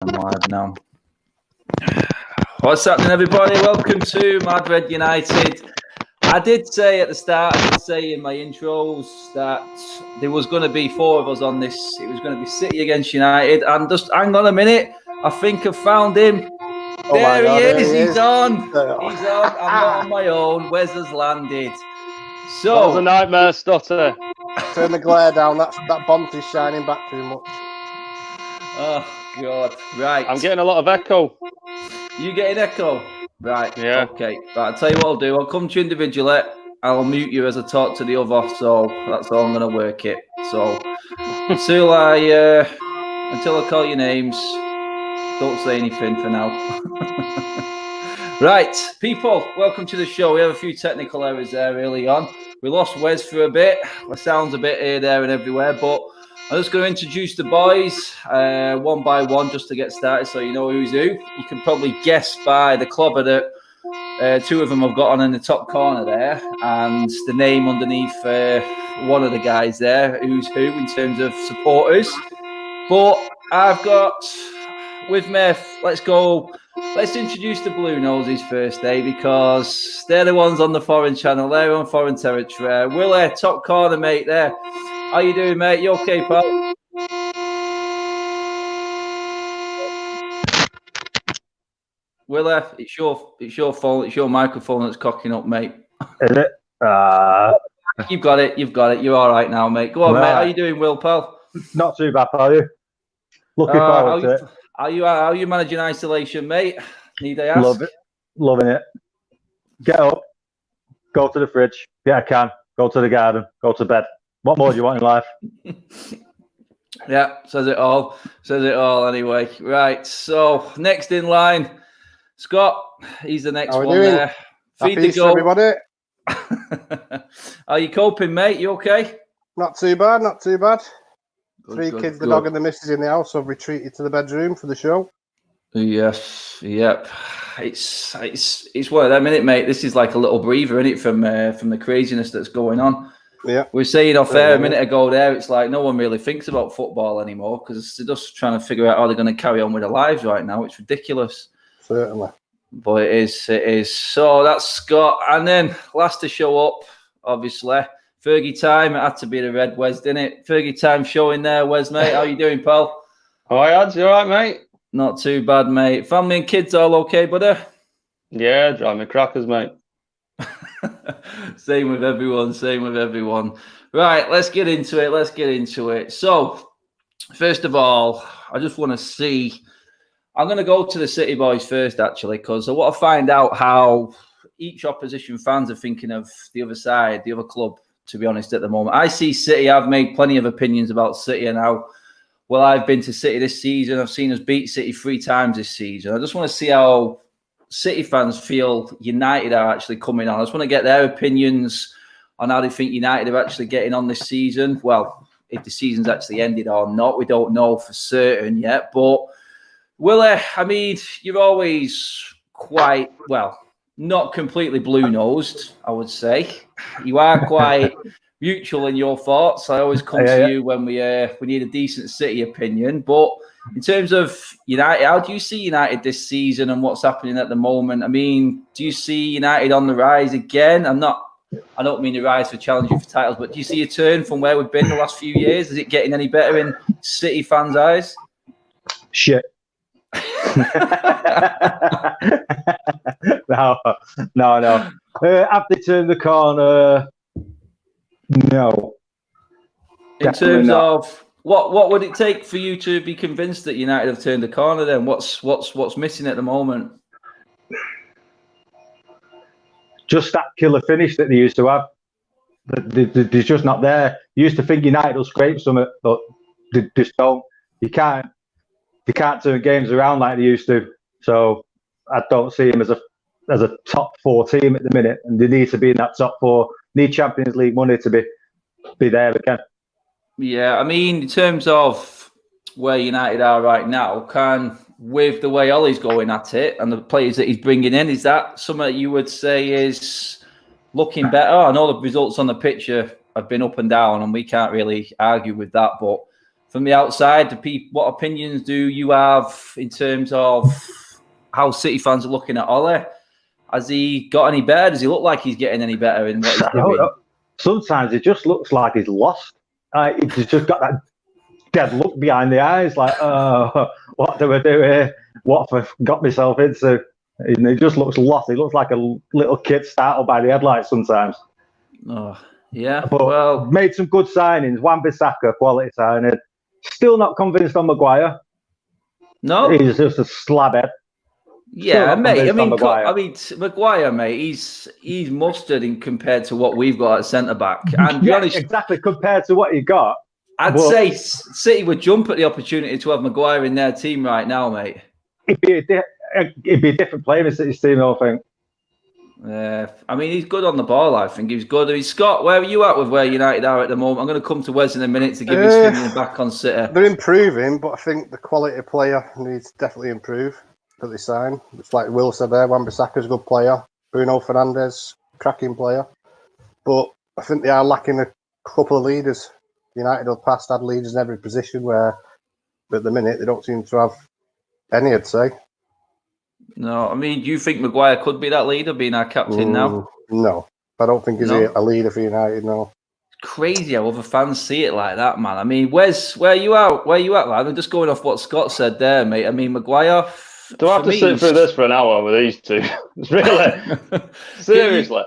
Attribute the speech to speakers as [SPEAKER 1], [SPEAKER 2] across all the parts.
[SPEAKER 1] I'm live now. What's happening, everybody? Welcome to Mad Red United. I did say at the start, in my intros that there was going to be four of us on this. It was going to be City against United. And just hang on a minute. I think I've found him. There he is. He's on. He's on. I'm not on my own. Wes has landed. So
[SPEAKER 2] that was a nightmare, Stutter.
[SPEAKER 3] Turn the glare down. That bonnet is shining back too much.
[SPEAKER 1] Oh, God. Right.
[SPEAKER 2] I'm getting a lot of echo.
[SPEAKER 1] You getting echo? Right.
[SPEAKER 2] Yeah.
[SPEAKER 1] Okay. Right. I'll tell you what I'll do. I'll come to you individually. I'll mute you as I talk to the other. So that's how I'm going to work it. So until I call your names, don't say anything for now. Right, people, welcome to the show. We have a few technical errors there early on. We lost Wes for a bit. The sound's a bit here, there, and everywhere. But I'm just going to introduce the boys one by one just to get started so you know who's who. You can probably guess by the clobber that two of them have got on in the top corner there and the name underneath one of the guys there, who's who in terms of supporters. But I've got with me, let's introduce the Blue Noses first, because they're the ones on the foreign channel. They're on foreign territory. Willie, top corner, mate, there. How you doing, mate? You okay, pal? Willie, it's your phone. It's your microphone that's cocking up, mate.
[SPEAKER 4] Is it?
[SPEAKER 1] You've got it. You're all right now, mate. Go on, mate. How you doing, Will, pal?
[SPEAKER 4] Not too bad, are you? Looking forward to it.
[SPEAKER 1] How you managing isolation, mate? Need I ask?
[SPEAKER 4] Love it. Loving it. Get up, go to the fridge, get a can, go to the garden, go to bed. What more do you want in life?
[SPEAKER 1] Yeah, says it all. Anyway. Right, so next in line, Scott. He's the next one there. Feed the goal.
[SPEAKER 3] Everybody.
[SPEAKER 1] Are you coping, mate? You okay?
[SPEAKER 3] Not too bad. Good, Three
[SPEAKER 1] good,
[SPEAKER 3] kids, the dog and the missus in the house have retreated to the bedroom for the show.
[SPEAKER 1] Yes, yep. It's one of them, isn't it, mate? This is like a little breather, isn't it, from the craziness that's going on.
[SPEAKER 3] Yeah.
[SPEAKER 1] We were saying off air a minute ago there, it's like no one really thinks about football anymore because they're just trying to figure out how they're going to carry on with their lives right now. It's ridiculous.
[SPEAKER 3] Certainly.
[SPEAKER 1] But it is. So that's Scott. And then last to show up, obviously, Fergie time. It had to be the red Wes, didn't it? Fergie time showing there, Wes, mate. How you doing, pal?
[SPEAKER 2] Hi, Ads. You all right, mate?
[SPEAKER 1] Not too bad, mate. Family and kids all okay, buddy?
[SPEAKER 2] Yeah, drive me crackers, mate.
[SPEAKER 1] Same with everyone. Right, let's get into it. So, first of all, I just want to see. I'm going to go to the City boys first, actually, because I want to find out how each opposition fans are thinking of the other side, the other club, to be honest, at the moment. I see City. I've made plenty of opinions about City and how well I've been to City this season. I've seen us beat City 3 times this season. I just want to see how City fans feel United are actually coming on. I just want to get their opinions on how they think United are actually getting on this season. Well, if the season's actually ended or not, we don't know for certain yet. But, Willie, I mean, you're always quite, well, not completely blue-nosed, I would say. You are quite mutual in your thoughts. I always come to you when we need a decent City opinion. But in terms of United, how do you see United this season and what's happening at the moment? I mean, do you see United on the rise again? I don't mean the rise for challenging for titles, but do you see a turn from where we've been the last few years? Is it getting any better in City fans' eyes?
[SPEAKER 4] Shit. No. Have they turned the corner? No.
[SPEAKER 1] In terms of what would it take for you to be convinced that United have turned the corner? Then what's missing at the moment?
[SPEAKER 4] Just that killer finish that they used to have. They're just not there. You used to think United will scrape something, but they just don't. They can't turn games around like they used to. So I don't see them as a top 4 team at the minute, and they need to be in that top 4. Need Champions League money to be there again. Yeah,
[SPEAKER 1] I mean, in terms of where United are right now, with the way Ollie's going at it and the players that he's bringing in, is that something that you would say is looking better? I know the results on the pitch have been up and down, and we can't really argue with that. But from the outside, what opinions do you have in terms of how City fans are looking at Ole? Has he got any better? Does he look like he's getting any better in what he's doing?
[SPEAKER 4] Sometimes it just looks like he's lost. He's just got that dead look behind the eyes, like, oh, what do I do here? What have I got myself into? And he just looks lost. He looks like a little kid startled by the headlights sometimes.
[SPEAKER 1] Oh, yeah.
[SPEAKER 4] But made some good signings. Wan-Bissaka, quality signing. Still not convinced on Maguire.
[SPEAKER 1] No,
[SPEAKER 4] he's just a slabhead.
[SPEAKER 1] Yeah, mate. I mean, Maguire, mate. He's mustard in compared to what we've got at centre back. And to be honest,
[SPEAKER 4] exactly compared to what you got.
[SPEAKER 1] I'd say City would jump at the opportunity to have Maguire in their team right now, mate.
[SPEAKER 4] It'd be a different player in City's team, I think.
[SPEAKER 1] I mean, he's good on the ball. I think he's good. I mean, Scott, where are you at with where United are at the moment? I'm going to come to Wes in a minute to give his opinion back on City.
[SPEAKER 3] They're improving, but I think the quality of player needs to definitely improve that they sign. It's like Will said there, Wan-Bissaka's a good player. Bruno Fernandes, cracking player. But I think they are lacking a couple of leaders. United have past had leaders in every position where, at the minute, they don't seem to have any, I'd say.
[SPEAKER 1] No, I mean, do you think Maguire could be that leader, being our captain now?
[SPEAKER 3] No. I don't think he's a leader for United, no.
[SPEAKER 1] Crazy how other fans see it like that, man. I mean, Wes, where you at, lad? I'm just going off what Scott said there, mate. I mean, Maguire...
[SPEAKER 2] Do I have to sit through this for an hour with these two? Really? Seriously?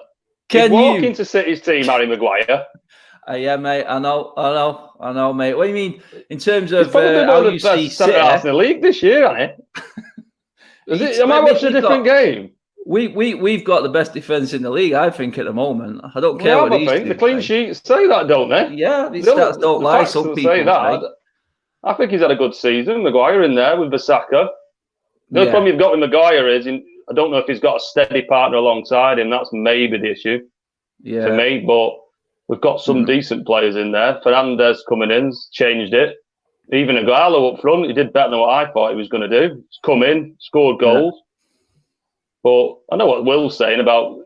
[SPEAKER 2] Can you walk into City's team, Harry Maguire?
[SPEAKER 1] Yeah, mate. I know, mate. What do you mean in terms of
[SPEAKER 2] how you see City in the league this year, hasn't it? Am I watching a different game?
[SPEAKER 1] We've got the best defence in the league, I think, at the moment. I don't care what these
[SPEAKER 2] the clean sheets say that, don't they?
[SPEAKER 1] Yeah, these stats don't lie. Some people say that.
[SPEAKER 2] I think he's had a good season. Maguire in there with Bissaka. The only problem you've got with Maguire is I don't know if he's got a steady partner alongside him. That's maybe the issue for me. But we've got some decent players in there. Fernandes coming in, changed it. Even Aguero up front, he did better than what I thought he was going to do. He's come in, scored goals. But I know what Will's saying about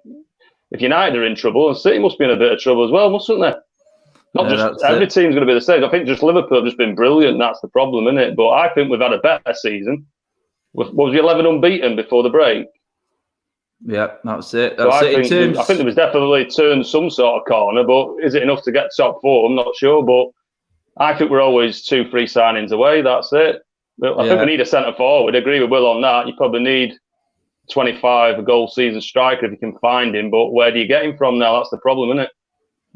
[SPEAKER 2] if United are in trouble, and City must be in a bit of trouble as well, mustn't they? Not just every team's going to be the same. I think just Liverpool have just been brilliant. That's the problem, isn't it? But I think we've had a better season. What was 11 unbeaten before the break?
[SPEAKER 1] Yeah, that's it.
[SPEAKER 2] I think there was definitely turned some sort of corner, but is it enough to get top four? I'm not sure, but I think we're always 2 free signings away. That's it. I think we need a centre forward. I agree with Will on that. You probably need 25 goal season striker if you can find him, but where do you get him from now? That's the problem, isn't it?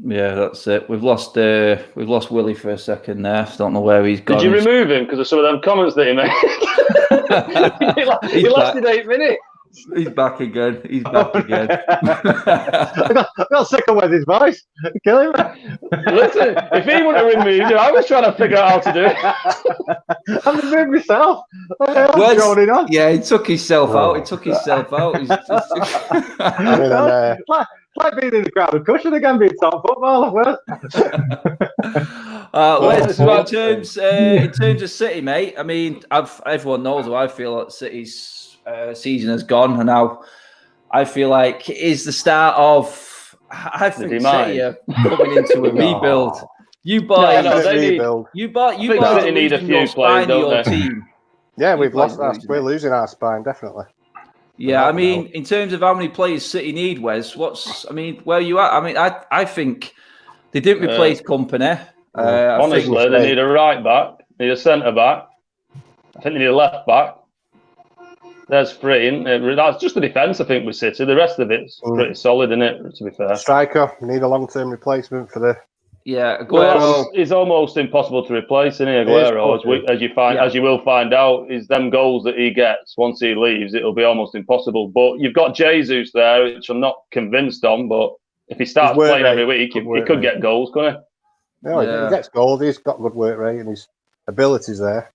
[SPEAKER 1] Yeah, that's it. We've lost Willie for a second there. Don't know where he's gone.
[SPEAKER 2] Did you remove him because of some of them comments that he made? he lasted 8 minutes.
[SPEAKER 1] He's back again. I
[SPEAKER 4] got sick of with his voice. Kill him.
[SPEAKER 2] Listen, if he wouldn't have removed him, I was trying to figure out how to do it.
[SPEAKER 4] I removed myself. Going on.
[SPEAKER 1] Yeah, he took himself out.
[SPEAKER 4] Like being in the crowded cushion again, being top footballer.
[SPEAKER 1] In terms of City, mate, I mean, everyone knows how I feel that City's season has gone, and now I feel like it is the start of. I think City are coming into a rebuild. You boys need
[SPEAKER 2] a few players, don't they?
[SPEAKER 3] Team. Yeah, we've lost our. We're losing our spine, definitely.
[SPEAKER 1] Yeah, I mean, in terms of how many players City need, Wes, where are you at? I mean, I think they didn't replace Company.
[SPEAKER 2] Honestly, they need a right back, need a centre back. I think they need a left back. There's 3. That's just the defence, I think, with City. The rest of it's pretty solid, isn't it, to be fair?
[SPEAKER 3] Striker, need a long-term replacement for the...
[SPEAKER 1] Yeah, Aguero.
[SPEAKER 2] Well, it's almost impossible to replace, isn't he, Aguero? As you will find out, is them goals that he gets once he leaves, it'll be almost impossible. But you've got Jesus there, which I'm not convinced on, but if he starts playing every week, he could get goals, couldn't he?
[SPEAKER 3] No, he gets goals. He's got good work rate and his ability's there.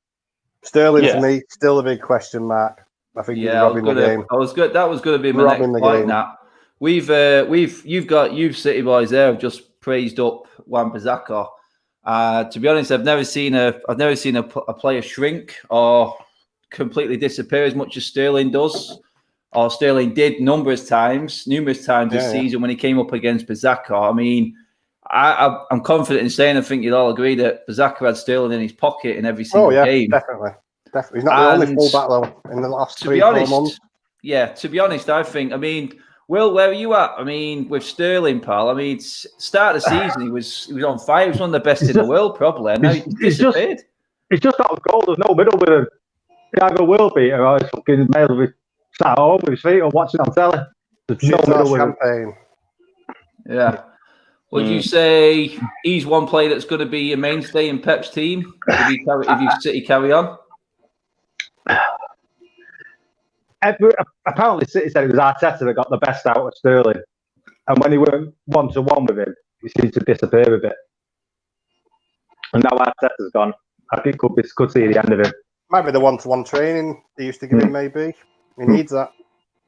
[SPEAKER 3] Sterling, for me, still a big question mark. I think he's robbing the game.
[SPEAKER 1] That was good. That was going to be my next point. That you've City boys there have just praised up Wan-Bissaka. To be honest, I've never seen a player shrink or completely disappear as much as Sterling does, or Sterling did numerous times this season when he came up against Bissaka. I mean, I'm confident in saying, I think you'd all agree that Bazaka had Sterling in his pocket in every single game.
[SPEAKER 3] Definitely. He's not the only fullback though in the last 3-4 months.
[SPEAKER 1] Yeah, to be honest, I think. I mean, Will, where are you at? I mean, with Sterling, pal. I mean, start of the season, he was on fire. He was one of the best in the world, probably. And now he's disappeared.
[SPEAKER 4] It's just not a goal. There's no middle with him. Thiago will beat or he's fucking male with sat at home with his feet or watching on telly. There's no middle with him.
[SPEAKER 1] Yeah. Would you say he's one player that's going to be a mainstay in Pep's team if City carry on?
[SPEAKER 4] Apparently, City said it was Arteta that got the best out of Sterling, and when he went 1-to-1 with him, he seemed to disappear a bit. And now Arteta's gone. I think could see the end of him.
[SPEAKER 3] Might be the 1-to-1 training they used to give him. Maybe he needs that.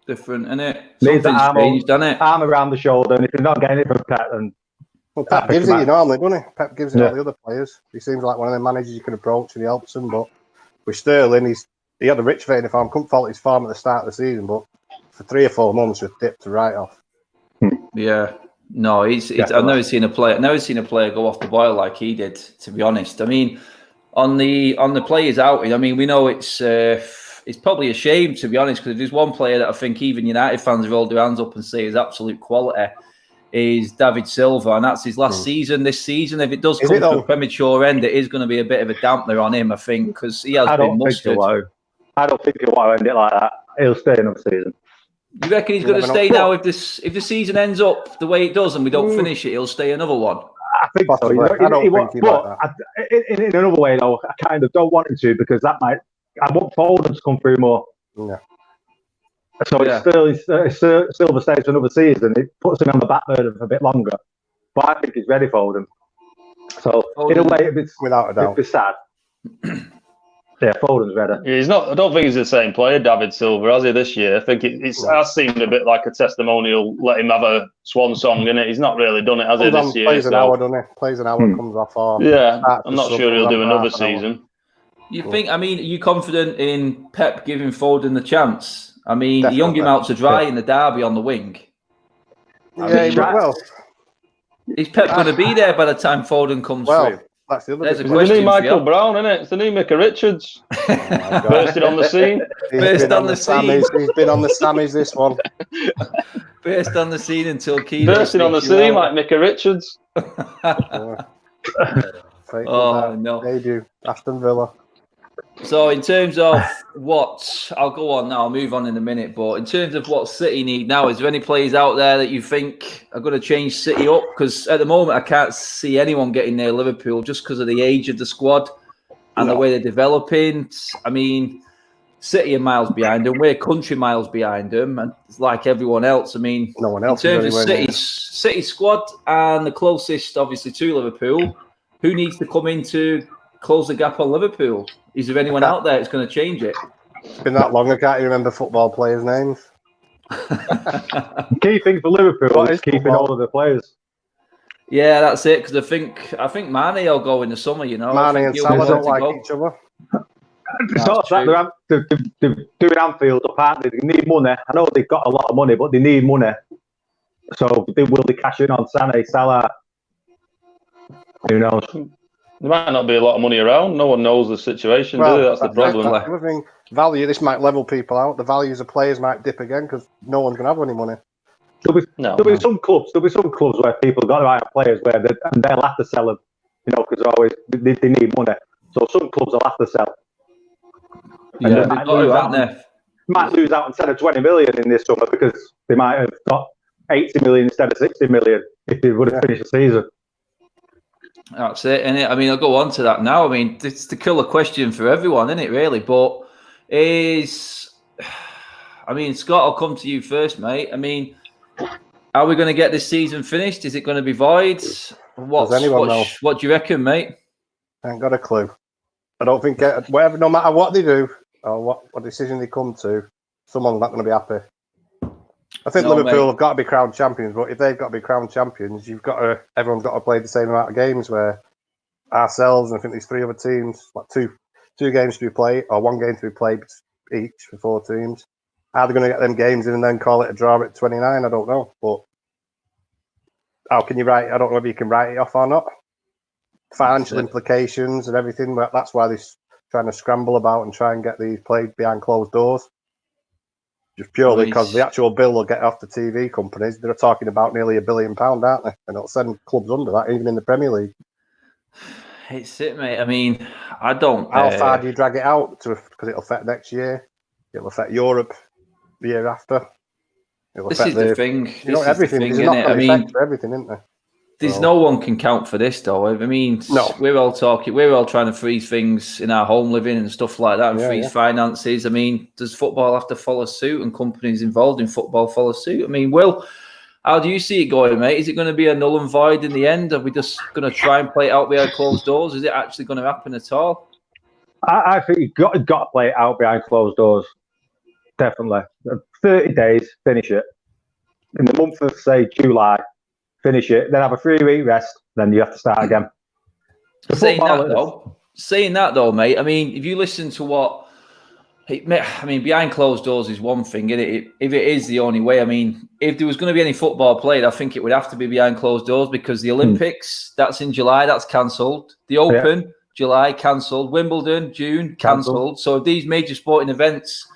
[SPEAKER 1] Different, innit?
[SPEAKER 4] Needs that
[SPEAKER 1] arm
[SPEAKER 4] around the shoulder, and if you're not getting it from Pep, then
[SPEAKER 3] Pep gives it you normally, doesn't he? Pep gives it all the other players. He seems like one of the managers you can approach and he helps them. But with Sterling, he had a rich vein of form. Couldn't fault his form at the start of the season, but for 3 or 4 months, was dipped to right off.
[SPEAKER 1] Yeah, no, I've never seen a player go off the boil like he did. To be honest, I mean, on the players out, I mean, we know it's probably a shame, to be honest, because if there's one player that I think even United fans rolled their hands up and say is absolute quality, is David Silva, and that's his last season. This season, if it does come to a premature end, it is going to be a bit of a dampener on him, I think, because he has been mustard.
[SPEAKER 4] I don't think he'll want to end it like that. He'll stay another season.
[SPEAKER 1] You reckon he's going to stay now if the season ends up the way it does and we don't finish it, he'll stay another one?
[SPEAKER 4] I think so. I don't think he like that. In another way, though, I kind of don't want him to because I want Foden to come through more.
[SPEAKER 3] Yeah.
[SPEAKER 4] So if Silva stays for another season, it puts him on the back burner for a bit longer. But I think he's ready for them. So in a way,
[SPEAKER 3] without a doubt,
[SPEAKER 4] it'd be sad. Yeah, Foden's ready.
[SPEAKER 2] Yeah, he's not. I don't think he's the same player, David Silva, has he? This year, I think it has seemed a bit like a testimonial. Let him have a swan song in it. He's not really done it, has he? This year,
[SPEAKER 3] plays an hour, doesn't he? Plays an hour, comes off.
[SPEAKER 2] I'm not sure he'll do another season.
[SPEAKER 1] You think? I mean, are you confident in Pep giving Foden the chance? I mean, the young him out to dry in the derby on the wing. Is Pep going to be there by the time Foden comes through?
[SPEAKER 3] That's the other
[SPEAKER 2] It's the new Michael Brown, isn't it? It's the new Micah Richards. Bursted on the scene.
[SPEAKER 1] Burst on the scene.
[SPEAKER 3] He's been on the Sammies, this one.
[SPEAKER 1] Burst on the scene until Keane.
[SPEAKER 2] Bursting on the scene like Micah Richards.
[SPEAKER 1] No.
[SPEAKER 3] They do. Aston Villa.
[SPEAKER 1] So in terms of what, I'll go on now, I'll move on in a minute, but in terms of what City need now, is there any players out there that you think are going to change City up? Because at the moment, I can't see anyone getting near Liverpool just because of the age of the squad and the way they're developing. I mean, City are miles behind them. We're country miles behind them. And it's like everyone else. I mean,
[SPEAKER 3] no one else
[SPEAKER 1] in terms of City squad and the closest, obviously, to Liverpool, who needs to come in to close the gap on Liverpool? Is there anyone out there that's going to change it?
[SPEAKER 3] It's been that long, I can't even remember football players' names.
[SPEAKER 4] Key thing for Liverpool is keeping all of the players.
[SPEAKER 1] Yeah, that's it. Because I think Mane will go in the summer. You know,
[SPEAKER 3] Mane and Salah don't like each other.
[SPEAKER 4] They're doing Anfield up, aren't they? They need money. I know they've got a lot of money, but they need money. So will they cash in on Sané, Salah? Who knows?
[SPEAKER 2] There might not be a lot of money around. No one knows the situation, do they? That's the problem.
[SPEAKER 3] I think value, this might level people out. The values of players might dip again because no one's going to have any money.
[SPEAKER 4] There'll be some clubs where people got to hire players and they'll have to sell them, because always they need money. So some clubs will have to sell. And they might lose out on 10 or 20 million in this summer because they might have got 80 million instead of 60 million if they would have finished the season.
[SPEAKER 1] That's it, innit? I mean, I'll go on to that now. I mean, it's the killer question for everyone, isn't it, really? But Scott, I'll come to you first, mate. I mean, are we going to get this season finished? Is it going to be void? What do you reckon, mate?
[SPEAKER 3] I ain't got a clue. I don't think, no matter what they do or what decision they come to, someone's not going to be happy. I think Liverpool have got to be crowned champions, but if they've got to be crowned champions, everyone's got to play the same amount of games. Where ourselves, and I think these 3 other teams, like two games to be played, or 1 game to be played each for 4 teams. Are they going to get them games in and then call it a draw at 29? I don't know, but how can you write? I don't know if you can write it off or not. Financial implications and everything. But that's why they're trying to scramble about and try and get these played behind closed doors. Just purely because the actual bill will get off the TV companies. They're talking about nearly £1 billion, aren't they? And it'll send clubs under that, even in the Premier League.
[SPEAKER 1] It's it, mate. I mean, I don't.
[SPEAKER 3] How far do you drag it out? Because it'll affect next year. It'll affect Europe the year after.
[SPEAKER 1] This is the thing.
[SPEAKER 3] Everything. There's not going to affect for everything, isn't there?
[SPEAKER 1] There's no one can count for this, though. I mean, we're all trying to freeze things in our home living and stuff like that, and freeze finances. I mean, does football have to follow suit, and companies involved in football follow suit? I mean, Will, how do you see it going, mate? Is it going to be a null and void in the end? Are we just going to try and play it out behind closed doors? Is it actually going to happen at all?
[SPEAKER 4] I think you've got to play it out behind closed doors. Definitely. 30 days, finish it. In the month of, say, July, finish it, then have a 3-week rest, then you have to start again.
[SPEAKER 1] Saying that though, mate, I mean, if you listen to what, I mean, behind closed doors is one thing, isn't it? If it is the only way, I mean, if there was going to be any football played, I think it would have to be behind closed doors, because the Olympics, that's in July, that's cancelled. The Open, July, cancelled. Wimbledon, June, cancelled. So if these major sporting events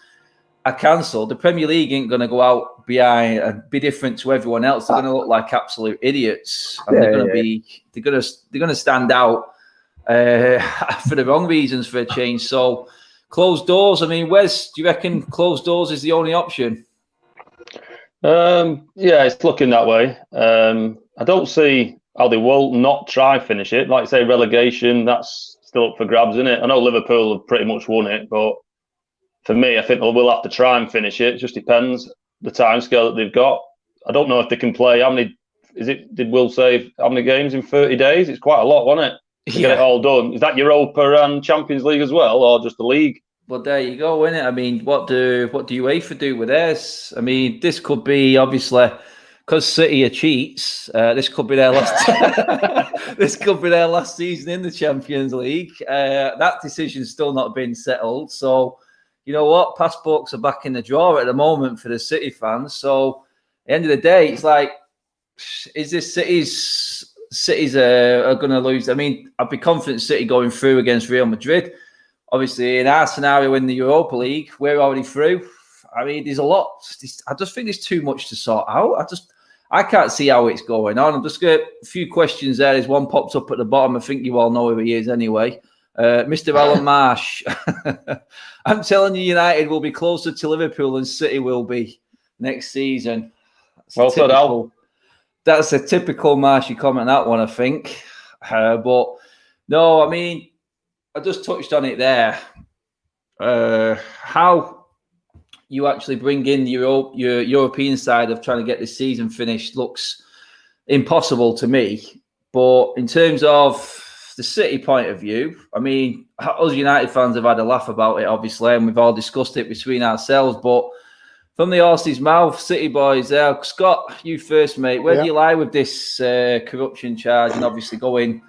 [SPEAKER 1] are cancelled, the Premier League ain't going to go out behind and be different to everyone else. They're going to look like absolute idiots, and they're going to stand out for the wrong reasons for a change. So closed doors. I mean, Wes, do you reckon closed doors is the only option?
[SPEAKER 2] Yeah, it's looking that way. I don't see how they will not try finish it. Like say relegation, that's still up for grabs, isn't it? I know Liverpool have pretty much won it, but for me, I think they will have to try and finish it. It just depends the timescale that they've got. I don't know if they can play. How many? Did Will say how many games in 30 days? It's quite a lot, wasn't it? To get it all done. Is that Europa and Champions League as well, or just the league?
[SPEAKER 1] Well, there you go, isn't it? I mean, what do UEFA do with theirs? I mean, this could be obviously because City are cheats. This could be their last. This could be their last season in the Champions League. That decision's still not been settled. So, you know what? Passports are back in the drawer at the moment for the City fans. So, at the end of the day, it's like, is this City's are going to lose? I mean, I'd be confident City going through against Real Madrid. Obviously, in our scenario in the Europa League, we're already through. I mean, there's a lot. I just think there's too much to sort out. I can't see how it's going on. I'm just got a few questions there. There's one popped up at the bottom. I think you all know who he is anyway. Mr. Alan Marsh. I'm telling you, United will be closer to Liverpool than City will be next season.
[SPEAKER 2] Well said, Al.
[SPEAKER 1] That's a typical Marshy comment, that one, I think. But no, I mean, I just touched on it there. How you actually bring in your European side of trying to get this season finished looks impossible to me. But in terms of the City point of view, I mean, us United fans have had a laugh about it, obviously, and we've all discussed it between ourselves. But from the horse's mouth, City boys there. Scott, you first, mate. Where do you lie with this corruption charge and obviously going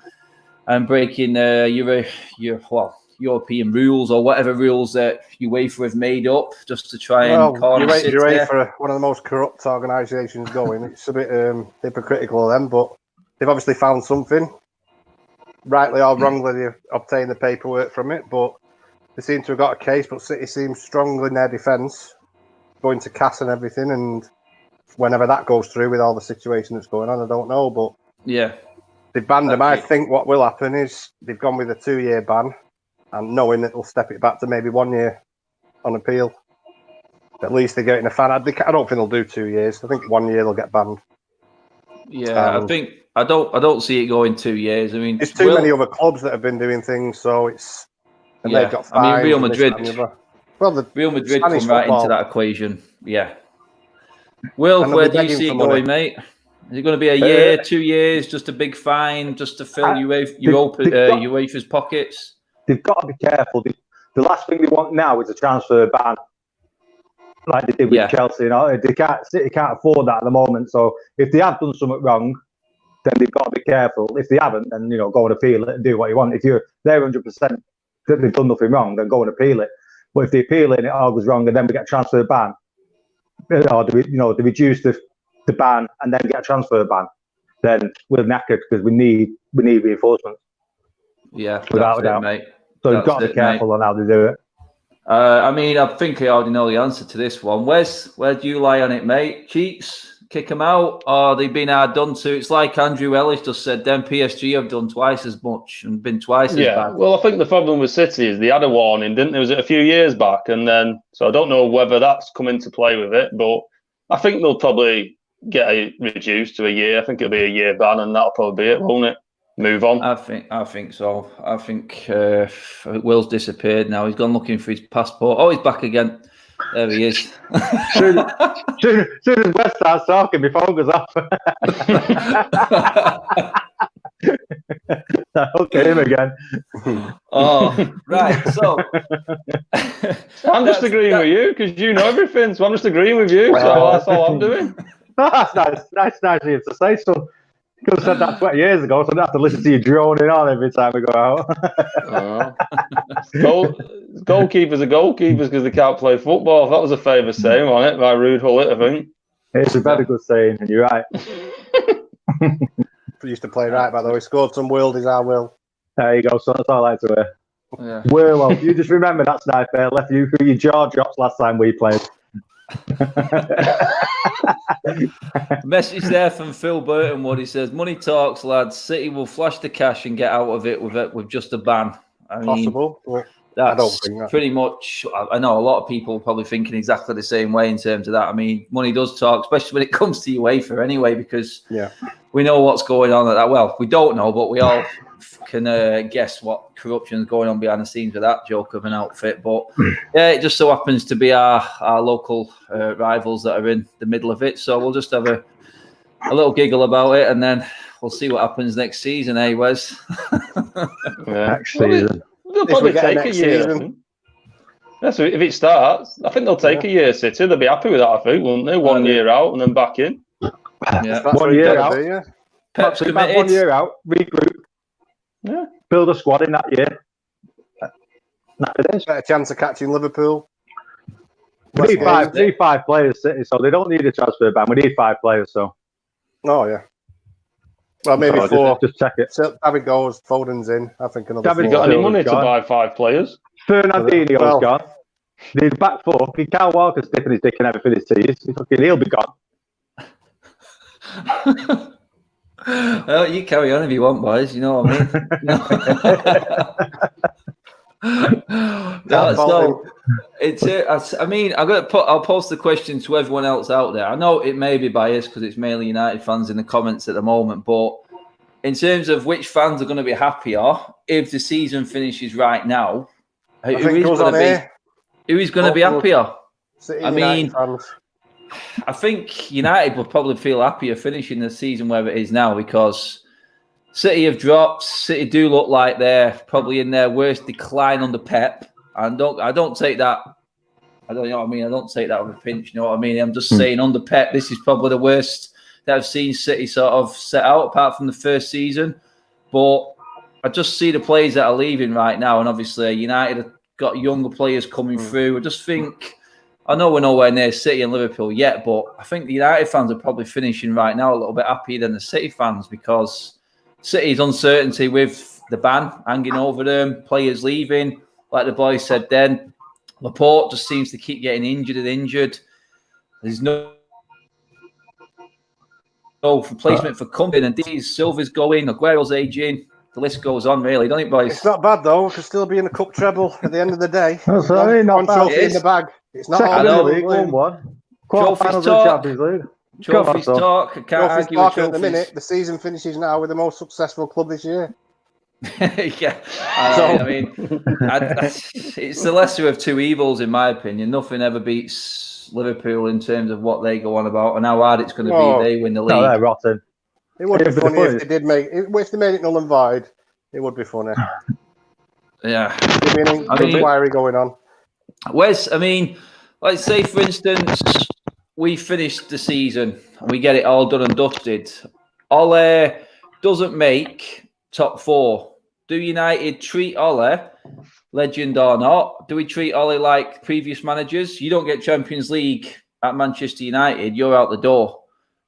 [SPEAKER 1] and breaking European rules or whatever rules that UEFA have made up just to try and corner City?
[SPEAKER 3] UEFA, one of the most corrupt organisations going. It's a bit hypocritical of them, but they've obviously found something. Rightly or wrongly, they've obtained the paperwork from it, but they seem to have got a case. But City seems strong in their defence, going to CAS and everything, and whenever that goes through with all the situation that's going on, I don't know, but
[SPEAKER 1] yeah,
[SPEAKER 3] they banned them. I think what will happen is they've gone with a 2-year ban, and knowing that they'll step it back to maybe 1 year on appeal. At least they're getting a fan. I don't think they'll do 2 years. I think 1 year they'll get banned.
[SPEAKER 1] Yeah, I don't see it going 2 years. I mean,
[SPEAKER 3] there's too many other clubs that have been doing things, so it's they've got fines.
[SPEAKER 1] I mean, Real Madrid.
[SPEAKER 3] Real
[SPEAKER 1] Madrid come right into that equation. Yeah. Will, where do you see it going, mate? Is it going to be a year, 2 years, just a big fine, just to fill UEFA's pockets?
[SPEAKER 4] They've got to be careful. The last thing they want now is a transfer ban, like they did with Chelsea. You know, City can't afford that at the moment. So if they have done something wrong, then they've got to be careful. If they haven't, then go and appeal it and do what you want. If they're 100% that they've done nothing wrong, then go and appeal it. But if they appeal it and it all goes wrong, and then we get a transfer ban, or they reduce the ban and then get a transfer ban, then we're knackered because we need reinforcements.
[SPEAKER 1] Yeah,
[SPEAKER 4] without a doubt,
[SPEAKER 1] mate.
[SPEAKER 4] So you've got to be careful on how they do it.
[SPEAKER 1] I mean, I think I already know the answer to this one. Wes, where do you lie on it, mate? Cheats, kick them out, or they've been hard done to? It's like Andrew Ellis just said, then PSG have done twice as much and been twice as bad.
[SPEAKER 2] Well, I think the problem with City is they had a warning, didn't they? Was it a few years back? And then, so I don't know whether that's come into play with it, but I think they'll probably get it reduced to a year. I think it'll be a year ban, and that'll probably be it, won't it? Move on.
[SPEAKER 1] I think so. I think Will's disappeared now. He's gone looking for his passport. Oh, he's back again. There he is.
[SPEAKER 4] soon as Wes starts talking, my phone goes off. Okay, him again.
[SPEAKER 1] Oh, right. So
[SPEAKER 2] I'm just agreeing with you because you know everything. So I'm just agreeing with you. So that's all I'm doing.
[SPEAKER 4] That's nice of you to say so. You could have said that 20 years ago, so I don't have to listen to you droning on every time we go out.
[SPEAKER 2] Goalkeepers are goalkeepers because they can't play football. That was a famous saying, wasn't it? By Rude Hullet, I think.
[SPEAKER 4] It's a very good saying, and you're right.
[SPEAKER 3] We used to play right back though. He scored some worldies, our Will.
[SPEAKER 4] There you go, so that's all I like to hear.
[SPEAKER 1] Yeah.
[SPEAKER 4] Well, you just remember that sniper left you through your jaw drops last time we played.
[SPEAKER 1] Message there from Phil Burtonwood. He says, "Money talks, lads. City will flash the cash and get out of it with just a ban."
[SPEAKER 3] Possible.
[SPEAKER 1] That's
[SPEAKER 3] I don't think that.
[SPEAKER 1] pretty much. I know a lot of people are probably thinking exactly the same way in terms of that. I mean, money does talk, especially when it comes to UEFA anyway, because we know what's going on at that. Well, we don't know, but we all can guess what corruption is going on behind the scenes with that joke of an outfit. But yeah, it just so happens to be our local rivals that are in the middle of it. So we'll just have a little giggle about it, and then we'll see what happens next season, eh, Wes?
[SPEAKER 4] Next season.
[SPEAKER 2] They'll probably take a year. Yeah, so if it starts, I think they'll take a year, City. They'll be happy with that, I think, won't they? 1 year out and then back in.
[SPEAKER 1] Yeah.
[SPEAKER 4] 1 year out.
[SPEAKER 1] Pep's committed.
[SPEAKER 4] 1 year out, regroup.
[SPEAKER 2] Yeah.
[SPEAKER 4] Build a squad in that year.
[SPEAKER 3] Better chance of catching Liverpool.
[SPEAKER 4] We need five players, City, so they don't need a transfer ban. We need 5 players, so.
[SPEAKER 3] Oh, yeah. Well, maybe 4.
[SPEAKER 4] Just check it.
[SPEAKER 3] So David goes, Foden's in. I think another
[SPEAKER 4] David
[SPEAKER 3] 4.
[SPEAKER 2] Got any money to buy 5 players?
[SPEAKER 4] Fernandinho's gone. The back 4. Kyle Walker's dipping his dick in everything he sees. He'll be gone.
[SPEAKER 1] Well, you carry on if you want, boys. You know what I mean? So it's. I mean, I'll post the question to everyone else out there. I know it may be biased because it's mainly United fans in the comments at the moment, but in terms of which fans are going to be happier if the season finishes right now, who is going to be happier? I mean, I think United will probably feel happier finishing the season where it is now because City have dropped. City do look like they're probably in their worst decline under Pep. And I don't take that. I don't know what I mean. I don't take that with a pinch. You know what I mean? I'm just saying under Pep, this is probably the worst that I've seen City sort of set out, apart from the first season. But I just see the players that are leaving right now, and obviously United have got younger players coming through. I just think. I know we're nowhere near City and Liverpool yet, but I think the United fans are probably finishing right now a little bit happier than the City fans because City's uncertainty with the ban hanging over them, players leaving, like the boys said then. Laporte just seems to keep getting injured. There's no replacement for Cumbin, and these Silva's going, Aguero's aging. The list goes on, really, don't it, boys?
[SPEAKER 3] It's not bad, though. It could still be in a cup treble at the end of the day.
[SPEAKER 4] Not bad.
[SPEAKER 3] Trophy in the bag. It's not
[SPEAKER 4] Second
[SPEAKER 3] all
[SPEAKER 4] in the league, won one. Quarterfinals of the Champions League.
[SPEAKER 1] Trophies talk. I can't argue with trophies.
[SPEAKER 3] At the minute, the season finishes now with the most successful club this year.
[SPEAKER 1] Yeah. I mean, it's the lesser of two evils, in my opinion. Nothing ever beats Liverpool in terms of what they go on about and how hard it's going to be. They win the league.
[SPEAKER 4] No, they're rotten.
[SPEAKER 3] It would be funny if they did if they made it null and void. It would be funny.
[SPEAKER 1] Yeah.
[SPEAKER 3] Inquiry going on.
[SPEAKER 1] Wes, I mean, let's say, for instance, we finished the season and we get it all done and dusted. Ole doesn't make top 4. Do United treat Ole, legend or not? Do we treat Ole like previous managers? You don't get Champions League at Manchester United, you're out the door.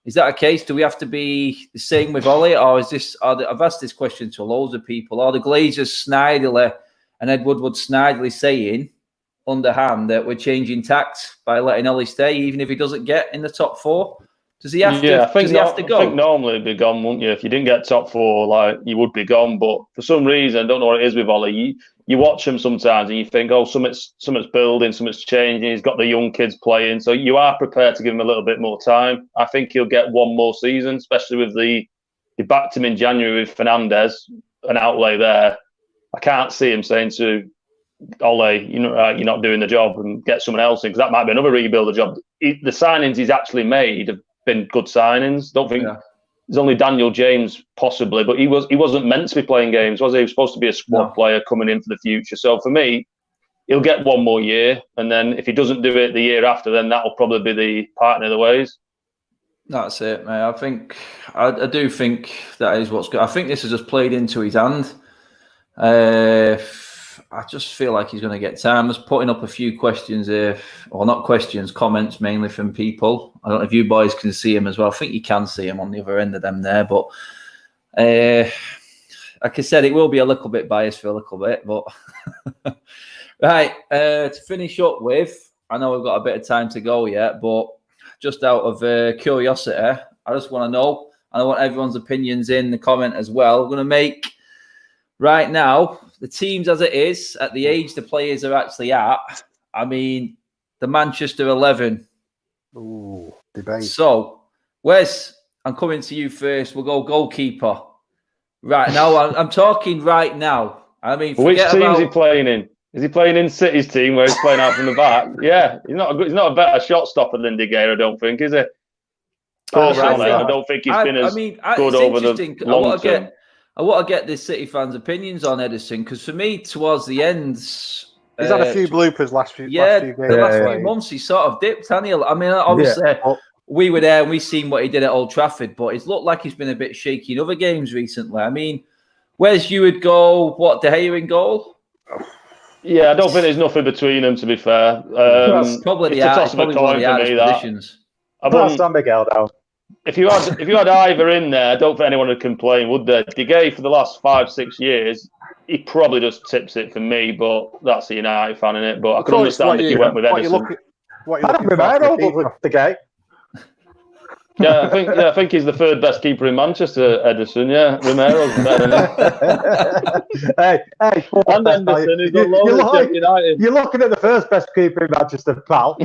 [SPEAKER 1] Is that a case? Do we have to be the same with Ollie, or is this? I've asked this question to loads of people. Are the Glazers snidely and Ed Woodward snidely saying underhand that we're changing tacts by letting Ollie stay, even if he doesn't get in the top 4? Does he have to?
[SPEAKER 2] I think
[SPEAKER 1] does he have to go?
[SPEAKER 2] I think normally he'd be gone, wouldn't you? If you didn't get top 4, like, you would be gone. But for some reason, I don't know what it is with Ollie. You watch him sometimes and you think, oh, something's building, something's changing. He's got the young kids playing, so you are prepared to give him a little bit more time. I think he'll get one more season, especially with you backed him in January with Fernandez, an outlay there. I can't see him saying to Ollie, you're not doing the job, and get someone else in, because that might be another rebuilder job. The signings he's actually made have been good signings. Don't think there's only Daniel James possibly, but he wasn't meant to be playing games, was he? He was supposed to be a squad player coming in for the future. So for me, he'll get one more year, and then if he doesn't do it the year after, then that'll probably be the partner of the ways.
[SPEAKER 1] That's it, mate. I do think that is what's good. I think this has just played into his hand. I just feel like he's going to get time. I was putting up a few questions here, or not questions, comments mainly from people. I don't know if you boys can see him as well. I think you can see him on the other end of them there. But like I said, it will be a little bit biased for a little bit. But right, to finish up with, I know we've got a bit of time to go yet, but just out of curiosity, I just want to know, and I want everyone's opinions in the comment as well. We're going to make, right now, the teams as it is, at the age the players are actually at, I mean, the Manchester 11.
[SPEAKER 3] Ooh, debate.
[SPEAKER 1] So, Wes, I'm coming to you first. We'll go goalkeeper. Right now, I'm talking right now. I mean,
[SPEAKER 2] which team is he playing in? Is he playing in City's team where he's playing out from the back? Yeah, he's not a better shot stopper than De Gea, I don't think, is he? Personally, I don't think he's been as good over the long term.
[SPEAKER 1] I want to get this City fans' opinions on Edison, because for me, towards the end,
[SPEAKER 3] he's had a few bloopers last few games.
[SPEAKER 1] The last few months he sort of dipped, hasn't he? I mean, obviously we were there and we seen what he did at Old Trafford, but it's looked like he's been a bit shaky in other games recently. I mean, where's you would go? What, De Gea in goal?
[SPEAKER 2] Yeah, I don't think there's nothing between them, to be fair.
[SPEAKER 1] Probably the hardest positions.
[SPEAKER 4] San Miguel down.
[SPEAKER 2] If you had either in there, I don't think anyone would complain, would they? De Gea for the last 5-6 years, he probably just tips it for me, but that's a United fan, innit? But I can understand if you went with Edison.
[SPEAKER 4] I don't remember De Gea.
[SPEAKER 2] Yeah, I think he's the third best keeper in Manchester, Edison. Yeah, Romero's better than him.
[SPEAKER 4] Hey,
[SPEAKER 2] and Henderson is the lowest at United.
[SPEAKER 4] You're looking at the first best keeper in Manchester, pal.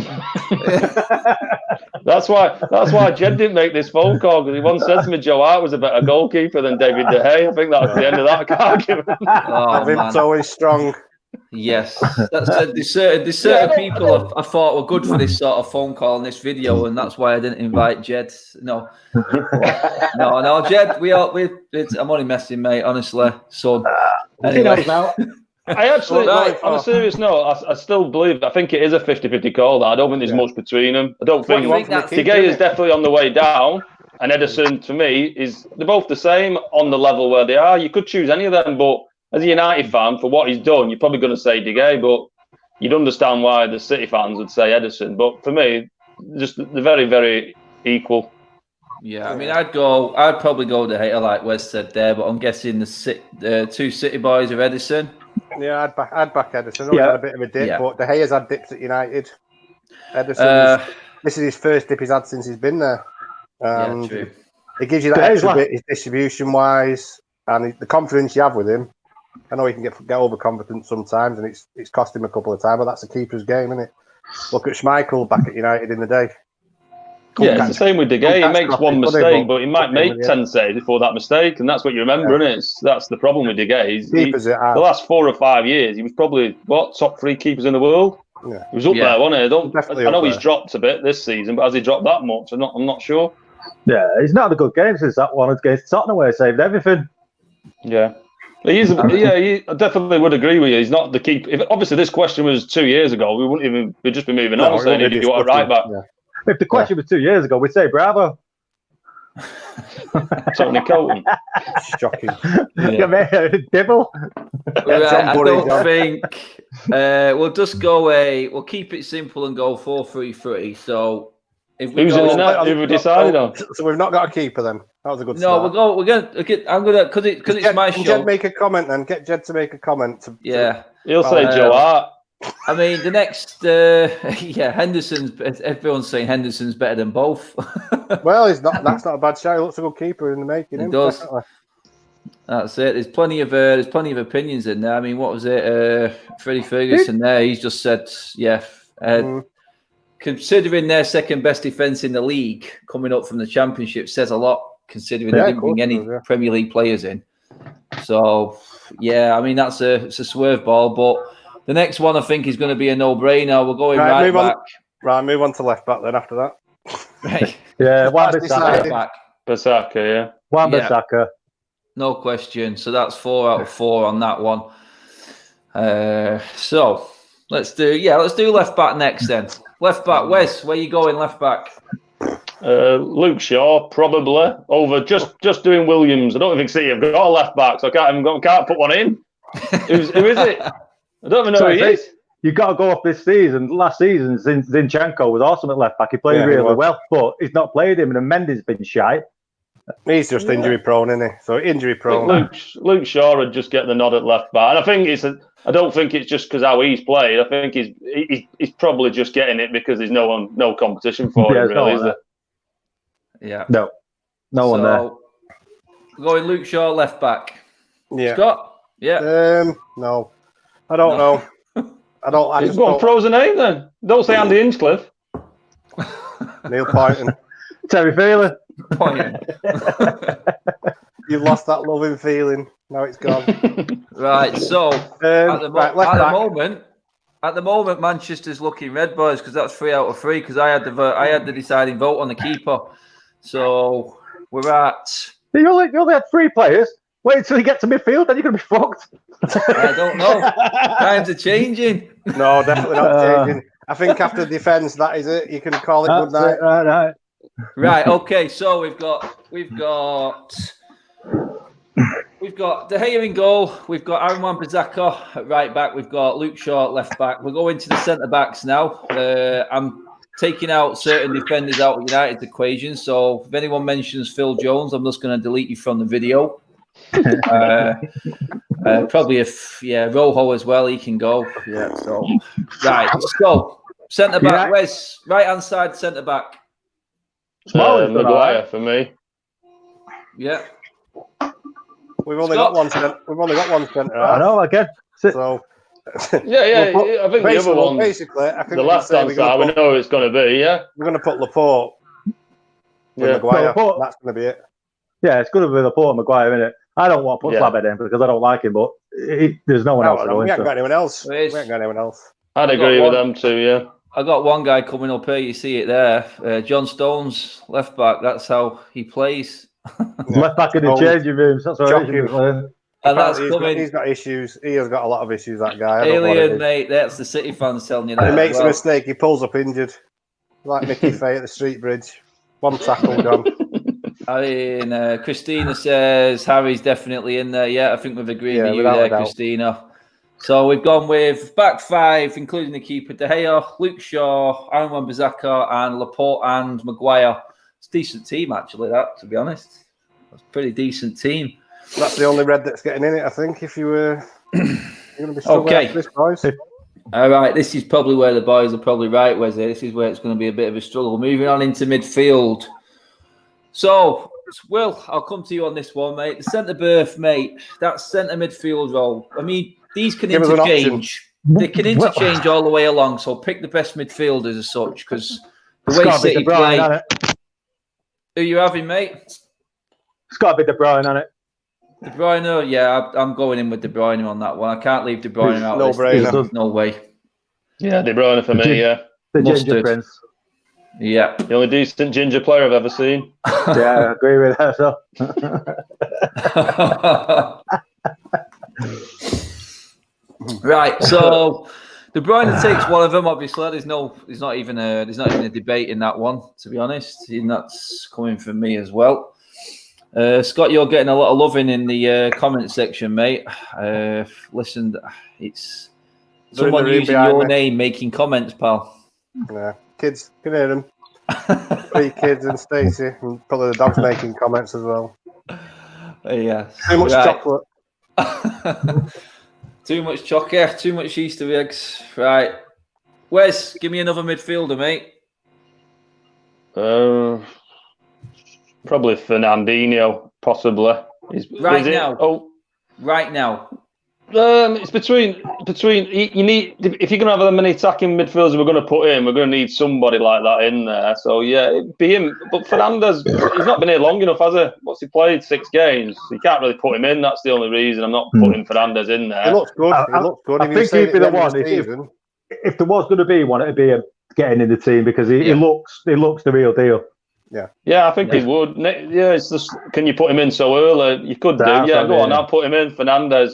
[SPEAKER 2] That's why Jed didn't make this phone call, because he once said to me Joe Hart was a better goalkeeper than David De Gea. I think that was the end of that argument.
[SPEAKER 3] It's always strong.
[SPEAKER 1] Yes, there's certain people I thought were good for this sort of phone call and this video, and that's why I didn't invite Jed. No, Jed. I'm only messing, mate. Honestly, son. Anyway.
[SPEAKER 2] I actually, on a serious note, I still believe. I think it is a 50-50 call. I don't think there's much between them. I don't think De Gea is definitely on the way down, and Edison, to me, they're both the same on the level where they are. You could choose any of them, but as a United fan, for what he's done, you're probably going to say De Gea, but you'd understand why the City fans would say Edison. But for me, just they're very, very equal.
[SPEAKER 1] Yeah, I mean, I'd probably go De Gea, like Wes said there, but I'm guessing the two City boys are Edison.
[SPEAKER 3] Yeah, I'd back Edison. Had a bit of a dip, but De Gea's had dips at United. Edison, this is his first dip he's had since he's been there. And
[SPEAKER 1] true.
[SPEAKER 3] It gives you that extra bit, his distribution-wise, and the confidence you have with him. I know he can get overconfident sometimes, and it's cost him a couple of times, but that's a keeper's game, isn't it? Look at Schmeichel back at United in the day.
[SPEAKER 2] It's the same with De Gea. He makes one mistake, but he might make 10 saves before that mistake, and that's what you remember, isn't it? That's the problem with De Gea. The last 4 or 5 years, he was probably, top 3 keepers in the world? Yeah. He was up there, wasn't he? I know he's dropped a bit this season, but has he dropped that much? I'm not sure.
[SPEAKER 4] Yeah, he's not had a good game since that one against Tottenham where he saved everything.
[SPEAKER 2] Yeah. I definitely would agree with you. He's not the keeper. If obviously this question was 2 years ago, we'd just be moving on saying he'd do a right back.
[SPEAKER 4] Yeah. If the question was 2 years ago, we'd say bravo.
[SPEAKER 2] Tony Colton.
[SPEAKER 3] Shocking.
[SPEAKER 4] Dibble.
[SPEAKER 1] I don't think we'll just go we'll keep it simple and go 4-3-3. So If we
[SPEAKER 2] Who's
[SPEAKER 1] go,
[SPEAKER 2] in the net? Who we decided on?
[SPEAKER 3] So we've not got a keeper then. That was a good
[SPEAKER 1] no,
[SPEAKER 3] start.
[SPEAKER 1] we're gonna. I'm gonna because it's my
[SPEAKER 3] Can
[SPEAKER 1] show.
[SPEAKER 3] Jed make a comment then? Get Jed to make a comment.
[SPEAKER 2] He'll say Joe Hart.
[SPEAKER 1] I mean, the next, Henderson's. Everyone's saying Henderson's better than both.
[SPEAKER 3] Well, he's not. That's not a bad shot. He looks a good keeper in the making.
[SPEAKER 1] He does.
[SPEAKER 3] Definitely.
[SPEAKER 1] That's it. There's plenty of opinions in there. I mean, what was it? Freddie Ferguson there. He's just said, considering their second best defence in the league coming up from the Championship says a lot. Considering they didn't bring any Premier League players in. So I mean it's a swerve ball, but the next one I think is going to be a no-brainer. We're going right back.
[SPEAKER 3] Move on to left back then after that.
[SPEAKER 1] Right.
[SPEAKER 4] Yeah,
[SPEAKER 2] Bissaka,
[SPEAKER 4] Wan-Bissaka.
[SPEAKER 1] No question. So that's 4 out of 4 on that one. So let's do left back next then. Left back, Wes, where you going left back?
[SPEAKER 2] Luke Shaw, probably over just doing Williams. I don't even see I've got a left back, so I can't put one in. Who is it? I don't even know who he is.
[SPEAKER 4] You've got to go off this season. Last season, Zinchenko was awesome at left back. He played really well, but he's not played him, and Mendy's been shy.
[SPEAKER 3] He's just injury prone, isn't he? So injury prone.
[SPEAKER 2] Luke Shaw would just get the nod at left back, and I think I don't think it's just because how he's played. I think he's probably just getting it because there's no competition for him, really, is there?
[SPEAKER 1] Yeah.
[SPEAKER 4] No one there.
[SPEAKER 1] Going Luke Shaw left back.
[SPEAKER 3] Yeah.
[SPEAKER 1] Scott? Yeah.
[SPEAKER 3] No. I don't know. I just
[SPEAKER 2] go on, throws a name then. Don't say Andy Hinchcliffe.
[SPEAKER 3] Neil Poynton.
[SPEAKER 4] Terry Phelan.
[SPEAKER 1] Poynton.
[SPEAKER 3] You've lost that loving feeling. Now it's gone.
[SPEAKER 1] Right. So at the moment, Manchester's looking red, boys, because that's 3 out of 3. Because I had the deciding vote on the keeper. So we're at.
[SPEAKER 4] You only had 3 players. Wait until you get to midfield, then you're going to be fucked.
[SPEAKER 1] I don't know. Times are changing.
[SPEAKER 3] No, definitely not changing. I think after defence, that is it. You can call it good night.
[SPEAKER 4] Right.
[SPEAKER 1] Okay. So we've got De Gea in goal. We've got Aaron Wan-Bissaka at right back. We've got Luke Shaw at left back. We're going to the centre backs now. I'm taking out certain defenders out of United's equation. So if anyone mentions Phil Jones, I'm just going to delete you from the video. Probably Rojo as well. He can go. Yeah. So right. Let's go. Centre back. Where's right hand side centre back?
[SPEAKER 2] Maguire for me.
[SPEAKER 1] Yeah.
[SPEAKER 3] We've only got one centre.
[SPEAKER 4] I know. Again.
[SPEAKER 3] So.
[SPEAKER 2] I think the other one.
[SPEAKER 3] Basically, I think
[SPEAKER 2] the left hand side. We know who it's going to be. Yeah.
[SPEAKER 3] We're going to put Laporte. With Maguire. That's going to be it.
[SPEAKER 4] Yeah, it's going to be Laporte and Maguire, isn't it? I don't want to put Slabhead in because I don't like him, but there's no one else.
[SPEAKER 3] We haven't got anyone else.
[SPEAKER 2] I'd agree with them too, yeah.
[SPEAKER 1] I got one guy coming up here. You see it there. John Stones, left back. That's how he plays.
[SPEAKER 4] Left back in the changing rooms. That's what he's playing.
[SPEAKER 1] And that's coming.
[SPEAKER 3] He's got issues. He has got a lot of issues, that guy.
[SPEAKER 1] Alien, mate. That's the City fans telling you that.
[SPEAKER 3] He makes a mistake. He pulls up injured. Like Mickey Fay at the street bridge. One tackle gone.
[SPEAKER 1] I mean, Christina says Harry's definitely in there. Yeah, I think we've agreed with you there, Christina. So we've gone with back 5, including the keeper, De Gea, Luke Shaw, Aaron Wan-Bissaka, and Laporte and Maguire. It's a decent team, actually, that, to be honest. It's a pretty decent team.
[SPEAKER 3] That's the only red that's getting in it, I think, if you were you're going to be struggling after this, boys.
[SPEAKER 1] All right, this is probably where the boys are probably right, Wesley. This is where it's going to be a bit of a struggle. Moving on into midfield. So, Will, I'll come to you on this one, mate. The centre berth, mate, that centre midfield role. I mean, these can interchange. They can interchange all the way along. So pick the best midfielders as such, because the way City play. Who you having, mate?
[SPEAKER 4] It's got to be De Bruyne, hasn't it?
[SPEAKER 1] De Bruyne, yeah, I'm going in with De Bruyne on that one. I can't leave De Bruyne out.
[SPEAKER 3] No-brainer.
[SPEAKER 1] No way.
[SPEAKER 2] Yeah, De Bruyne for me, yeah.
[SPEAKER 4] The Ginger Prince.
[SPEAKER 1] Yeah.
[SPEAKER 2] The only decent ginger player I've ever seen.
[SPEAKER 4] Yeah, I agree with that. So.
[SPEAKER 1] Right, so De Bruyne takes one of them. Obviously, there's not even a debate in that one. To be honest, and that's coming from me as well. Scott, you're getting a lot of loving in the comment section, mate. Listen, it's someone using your name making comments, pal.
[SPEAKER 3] Yeah, kids can hear them. 3 kids and Stacey, and probably the dog's making comments as well.
[SPEAKER 1] Yeah.
[SPEAKER 3] Too much chocolate.
[SPEAKER 1] Too much chocolate, too much Easter eggs. Right. Wes, give me another midfielder, mate.
[SPEAKER 2] Probably Fernandinho, possibly.
[SPEAKER 1] Right now.
[SPEAKER 2] It's between. You need, if you're gonna have that many attacking midfielders, we're gonna put in. We're gonna need somebody like that in there. So yeah, it'd be him. But Fernandes, he's not been here long enough, has he? What's he played? 6 games. You can't really put him in. That's the only reason I'm not putting Fernandes in there.
[SPEAKER 3] He looks good. He looks good.
[SPEAKER 4] I think he'd be the one. If there was going to be one, it'd be him getting in the team because he looks the real deal.
[SPEAKER 2] Yeah, I think he would. Yeah, it's just, can you put him in so early? You could do. Yeah, go on. I'll put him in. Fernandes.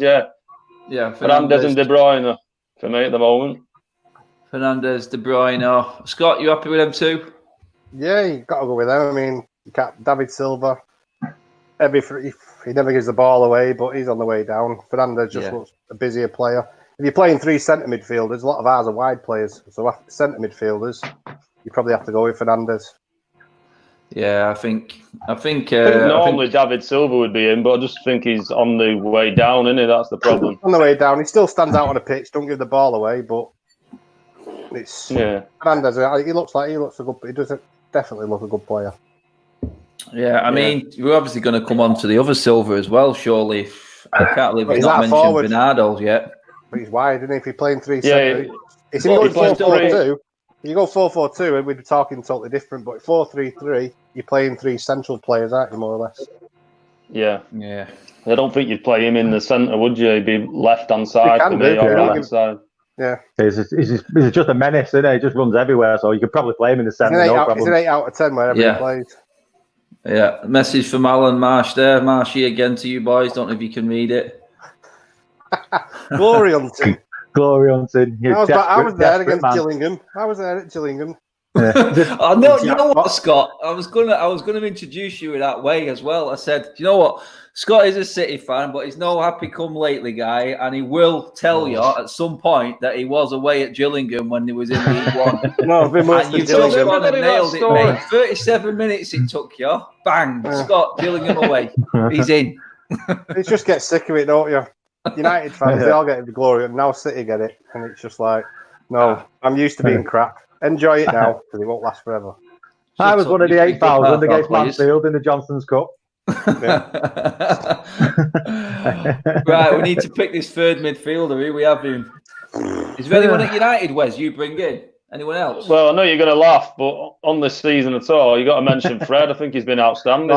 [SPEAKER 1] Yeah,
[SPEAKER 2] Fernandes and De Bruyne for me at the moment.
[SPEAKER 1] Fernandes, De Bruyne. Scott, you happy with them too?
[SPEAKER 3] Yeah, you got to go with them. I mean, you can't, David Silva. He never gives the ball away, but he's on the way down. Fernandes just looks a busier player. If you're playing 3 centre midfielders, a lot of ours are wide players. So after centre midfielders, you probably have to go with Fernandes.
[SPEAKER 1] Yeah, I think
[SPEAKER 2] normally David Silva would be in, but I just think he's on the way down, isn't he? That's the problem.
[SPEAKER 3] On the way down, he still stands out on the pitch. Don't give the ball away, but it's Fernandes. He looks a good. He does definitely look a good player.
[SPEAKER 1] Yeah, I mean, we're obviously going to come on to the other Silva as well. Surely, I can't believe he's not mentioned Bernardo yet.
[SPEAKER 3] But he's wide, isn't he? If you're playing 3 centre, if you go 4-4-2. You go 4-4-2, and we'd be talking totally different. But 4-3-3, you're playing 3 central players, aren't you, more or less?
[SPEAKER 2] Yeah. I don't think you'd play him in the centre, would you? He'd be left-hand side for me, or right-hand side.
[SPEAKER 3] Yeah.
[SPEAKER 4] He's just a menace, isn't he? He just runs everywhere, so you could probably play him in the centre.
[SPEAKER 3] He's an 8 out of 10 wherever he plays.
[SPEAKER 1] Yeah. Message from Alan Marsh there. Marshy again to you boys. Don't know if you can read it.
[SPEAKER 3] Glory hunting.
[SPEAKER 4] Glory hunting.
[SPEAKER 3] I was there against Gillingham. I was there at Gillingham.
[SPEAKER 1] I know. You know what, Scott? I was gonna introduce you in that way as well. I said, you know what? Scott is a City fan, but he's no happy come lately guy, and he will tell you at some point that he was away at Gillingham when he was in League One.
[SPEAKER 3] No, I've been
[SPEAKER 1] and you took him on and nailed it, mate. 37 minutes it took you. Bang, Scott, Gillingham away. He's in.
[SPEAKER 3] You just get sick of it, don't you? United fans, they all get the glory, and now City get it, and it's just like, no, I'm used to being crap. Enjoy it now, because it won't last forever.
[SPEAKER 4] I was one of the 8,000 against Mansfield in the Johnson's Cup.
[SPEAKER 1] Right, we need to pick this third midfielder. Who we have him? Is there anyone at United, Wes, you bring in? Anyone else?
[SPEAKER 2] Well, I know you're going to laugh, but on this season at all, you got to mention Fred. I think he's been outstanding.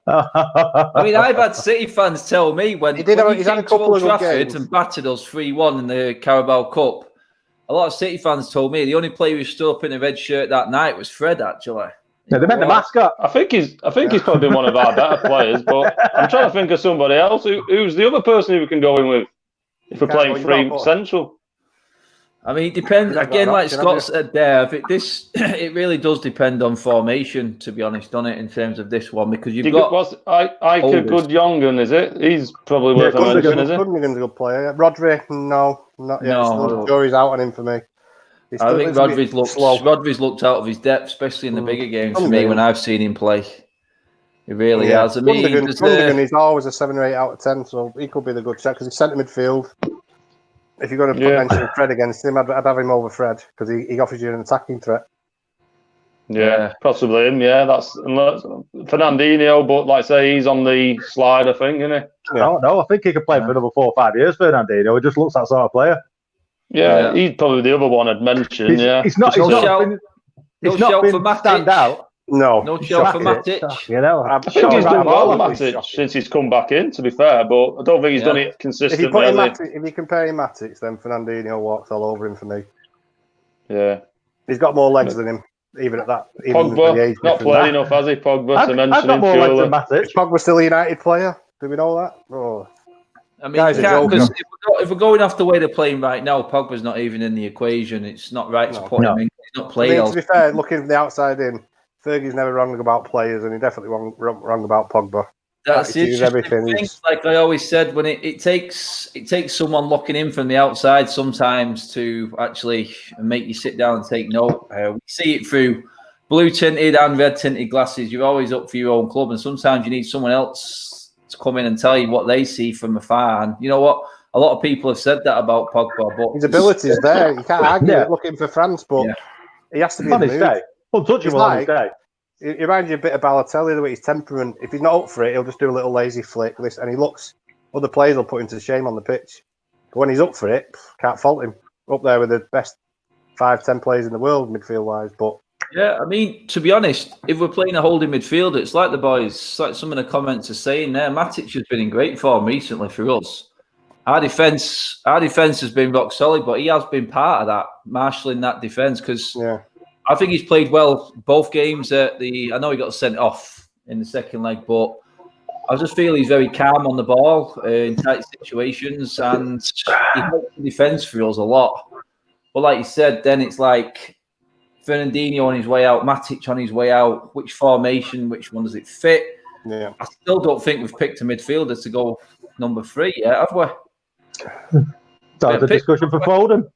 [SPEAKER 1] I mean, I've had City fans tell me when he
[SPEAKER 3] had a couple of
[SPEAKER 1] Trafford and battered us 3-1 in the Carabao Cup. A lot of City fans told me the only player who stood up in a red shirt that night was Fred. Actually,
[SPEAKER 4] they meant the mascot.
[SPEAKER 2] I think he's probably been one of our better players. But I'm trying to think of somebody else. Who's the other person who we can go in with if we're playing 3 central?
[SPEAKER 1] I mean, it depends. Again, like Scott said there, it really does depend on formation, to be honest, doesn't it, in terms of this one? Because you've got...
[SPEAKER 2] Ike Gudjongen, is it? He's probably worth a mention, is it?
[SPEAKER 3] Gudjongen's a good player. Rodri, no, not yet. No. Jury's out on him for me.
[SPEAKER 1] I think Rodri's looked out of his depth, especially in the bigger games for me when I've seen him play. He really has. I mean,
[SPEAKER 3] Gudjongen is always a 7 or 8 out of 10, so he could be the good check because he's centre midfield. If you're going to mention Fred against him, I'd have him over Fred because he offers you an attacking threat.
[SPEAKER 2] Yeah, possibly him. Yeah, that's Fernandinho, but like I say, he's on the slide, I think, isn't he?
[SPEAKER 4] Yeah. No, I think he could play for another 4 or 5 years. Fernandinho, he just looks that sort of player.
[SPEAKER 2] Yeah, he's probably the other one I'd mention.
[SPEAKER 4] He's not been stand out.
[SPEAKER 3] No
[SPEAKER 1] shout for Matic.
[SPEAKER 2] I think he's done well, Matic, since he's come back in, to be fair, but I don't think he's done it consistently.
[SPEAKER 3] If you compare him Matic, then Fernandinho walks all over him for me.
[SPEAKER 2] Yeah.
[SPEAKER 3] He's got more legs than him, even at that.
[SPEAKER 2] Pogba, not played enough, has he, Pogba, to mention him?
[SPEAKER 3] I've got more legs than Matic. Is Pogba still a United player? Do we know that? Oh.
[SPEAKER 1] I mean, because if we're going off the way they're playing right now, Pogba's not even in the equation. It's not right to put him in. He's not playing.
[SPEAKER 3] To be fair, looking from the outside in, Fergie's never wrong about players, and he definitely wrong about Pogba.
[SPEAKER 1] That's everything. Like I always said, when it takes someone looking in from the outside sometimes to actually make you sit down and take note. We see it through blue tinted and red tinted glasses. You're always up for your own club, and sometimes you need someone else to come in and tell you what they see from afar. And you know what? A lot of people have said that about Pogba, but
[SPEAKER 3] his ability's there. You can't argue it looking for France, but he has to be
[SPEAKER 4] on his day. Untouchable on his day.
[SPEAKER 3] He reminds you a bit of Balotelli, the way his temperament. If he's not up for it, he'll just do a little lazy flick. And he looks, other players will put him to shame on the pitch. But when he's up for it, can't fault him. Up there with the best 5-10 players in the world, midfield-wise. But
[SPEAKER 1] yeah, I mean, to be honest, if we're playing a holding midfielder, it's like the boys, like some of the comments are saying there, Matic has been in great form recently for us. Our defence has been rock solid, but he has been part of that, marshalling that defence, because I think he's played well both games. I know he got sent off in the second leg, but I just feel he's very calm on the ball in tight situations, and he helps the defence for us a lot. But like you said, then it's like Fernandinho on his way out, Matic on his way out. Which formation, which one does it fit?
[SPEAKER 3] Yeah,
[SPEAKER 1] I still don't think we've picked a midfielder to go number 3 yet, have we?
[SPEAKER 4] That's a discussion for Foden.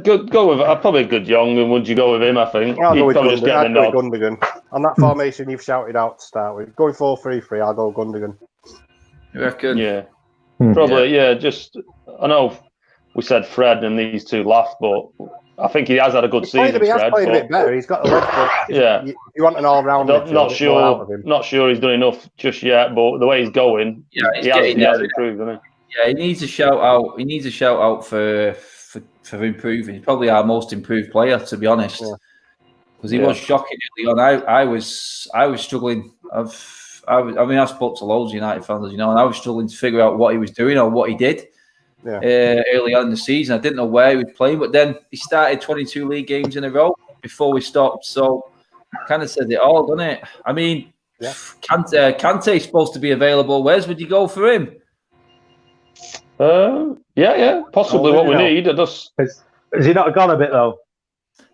[SPEAKER 2] Go with probably a good young, and would you go with him? I think
[SPEAKER 3] I'll go with
[SPEAKER 2] Gundogan.
[SPEAKER 3] On that formation you've shouted out to start with, going 4-3-3, I'll go Gundogan.
[SPEAKER 1] You reckon?
[SPEAKER 2] Yeah, probably. Yeah, just I know we said Fred and these two laughed, but I think he has had a good season.
[SPEAKER 3] He has played a bit better. He's got a leg, but you want an all-round.
[SPEAKER 2] Not sure he's done enough just yet, but the way he's going, he has improved, hasn't he?
[SPEAKER 1] Yeah, he needs a shout out. He needs a shout out for improving. He's probably our most improved player, to be honest, because he was shocking early on. I was struggling. I spoke to loads of United fans, and I was struggling to figure out what he was doing or what he did early on in the season. I didn't know where he was playing, but then he started 22 league games in a row before we stopped. So kind of said it all, doesn't it? I mean, Kante's supposed to be available. Where's would you go for him?
[SPEAKER 2] Possibly what we need. Has
[SPEAKER 4] he not gone a bit though?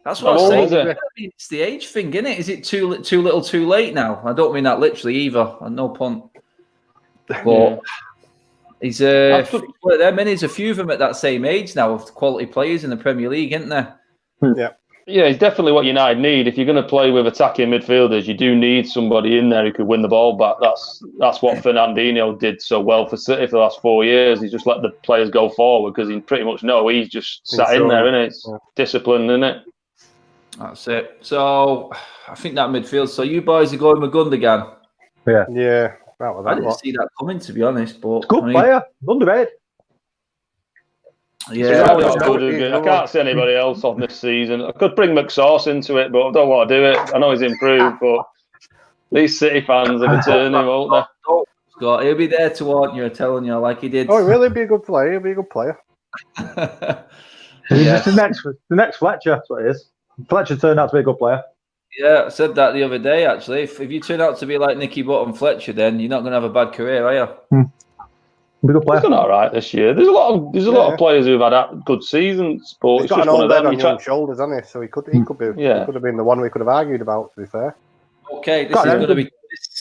[SPEAKER 1] That's what I'm saying. It's the age thing, isn't it? Is it too little, too late now? I don't mean that literally either. No pun. But he's there's a few of them at that same age now of quality players in the Premier League, isn't there?
[SPEAKER 2] Yeah, he's definitely what United need. If you're going to play with attacking midfielders, you do need somebody in there who could win the ball back. That's what Fernandinho did so well for City for the last 4 years. He just let the players go forward because he pretty much know he's just sat in there, isn't it? It's discipline, isn't it?
[SPEAKER 1] That's it. So I think that midfield. So you boys are going with Gundogan.
[SPEAKER 3] Yeah.
[SPEAKER 1] I didn't see that coming, to be honest. But
[SPEAKER 4] good player, underrated.
[SPEAKER 1] Yeah,
[SPEAKER 2] I can't see anybody else on this season. I could bring McSauce into it, but I don't want to do it. I know he's improved, but these City fans are returning, won't they?
[SPEAKER 1] Scott, he'll be there to warn you, telling you like he did.
[SPEAKER 3] Oh, he'll really be a good player. He'll be a good player.
[SPEAKER 4] The next Fletcher, that's what it is. Fletcher turned out to be a good player.
[SPEAKER 1] Yeah, I said that the other day, actually. If you turn out to be like Nicky Butt and Fletcher, then you're not going to have a bad career, are you?
[SPEAKER 4] He's done
[SPEAKER 2] all right this year. There's a lot of players who've had good seasons, but
[SPEAKER 3] he's
[SPEAKER 2] it's
[SPEAKER 3] got
[SPEAKER 2] just
[SPEAKER 3] an
[SPEAKER 2] one
[SPEAKER 3] old
[SPEAKER 2] of them.
[SPEAKER 3] head on young shoulders, hasn't he? So he could be. He could have been the one we could have argued about. To be fair.
[SPEAKER 1] Okay, this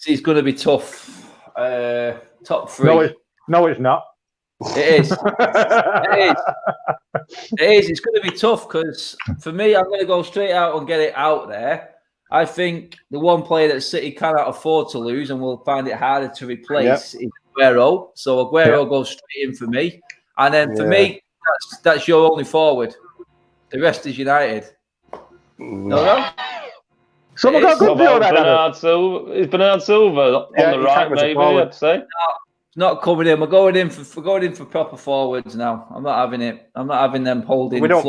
[SPEAKER 1] is going to be tough. Top 3.
[SPEAKER 4] No, it's not.
[SPEAKER 1] It is. It is. It's going to be tough because for me, I'm going to go straight out and get it out there. I think the one player that City cannot afford to lose and will find it harder to replace is Aguero. So Aguero goes straight in for me. And then for me, that's your only forward. The rest is United. No?
[SPEAKER 2] Someone got good view on Bernard Silva. Is Bernard Silva on the right, maybe, I'd say?
[SPEAKER 1] No, not coming in. We're going in for proper forwards now. I'm not having it. I'm not having them holding.
[SPEAKER 3] We don't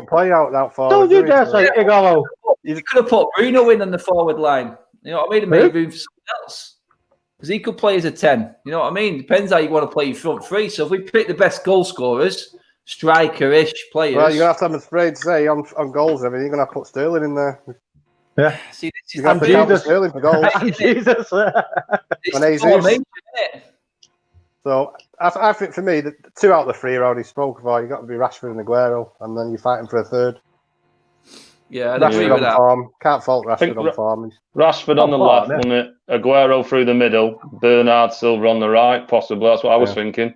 [SPEAKER 3] play out that far.
[SPEAKER 4] Don't you dare say Igalo.
[SPEAKER 1] You could have put Bruno in on the forward line. You know what I mean? And made room for someone else. Because he could play as a 10. You know what I mean? Depends how you want to play your front 3. So if we pick the best goal scorers, striker-ish players.
[SPEAKER 3] Well, you're going to have to, I'm afraid to say, on goals, everything, you're going to have to put Sterling in there.
[SPEAKER 4] Yeah.
[SPEAKER 1] See, this is
[SPEAKER 3] I'm Jesus. Sterling for goals.
[SPEAKER 4] Jesus.
[SPEAKER 3] So I think for me, the 2 out of the 3 I already spoke about. You've got to be Rashford and Aguero, and then you're fighting for a 3rd.
[SPEAKER 1] Yeah, I
[SPEAKER 3] Rashford
[SPEAKER 1] agree with that.
[SPEAKER 3] Form. Can't fault Rashford on form.
[SPEAKER 2] Rashford on the left, wasn't it? Aguero through the middle, Bernard Silva on the right, possibly. That's what I was thinking.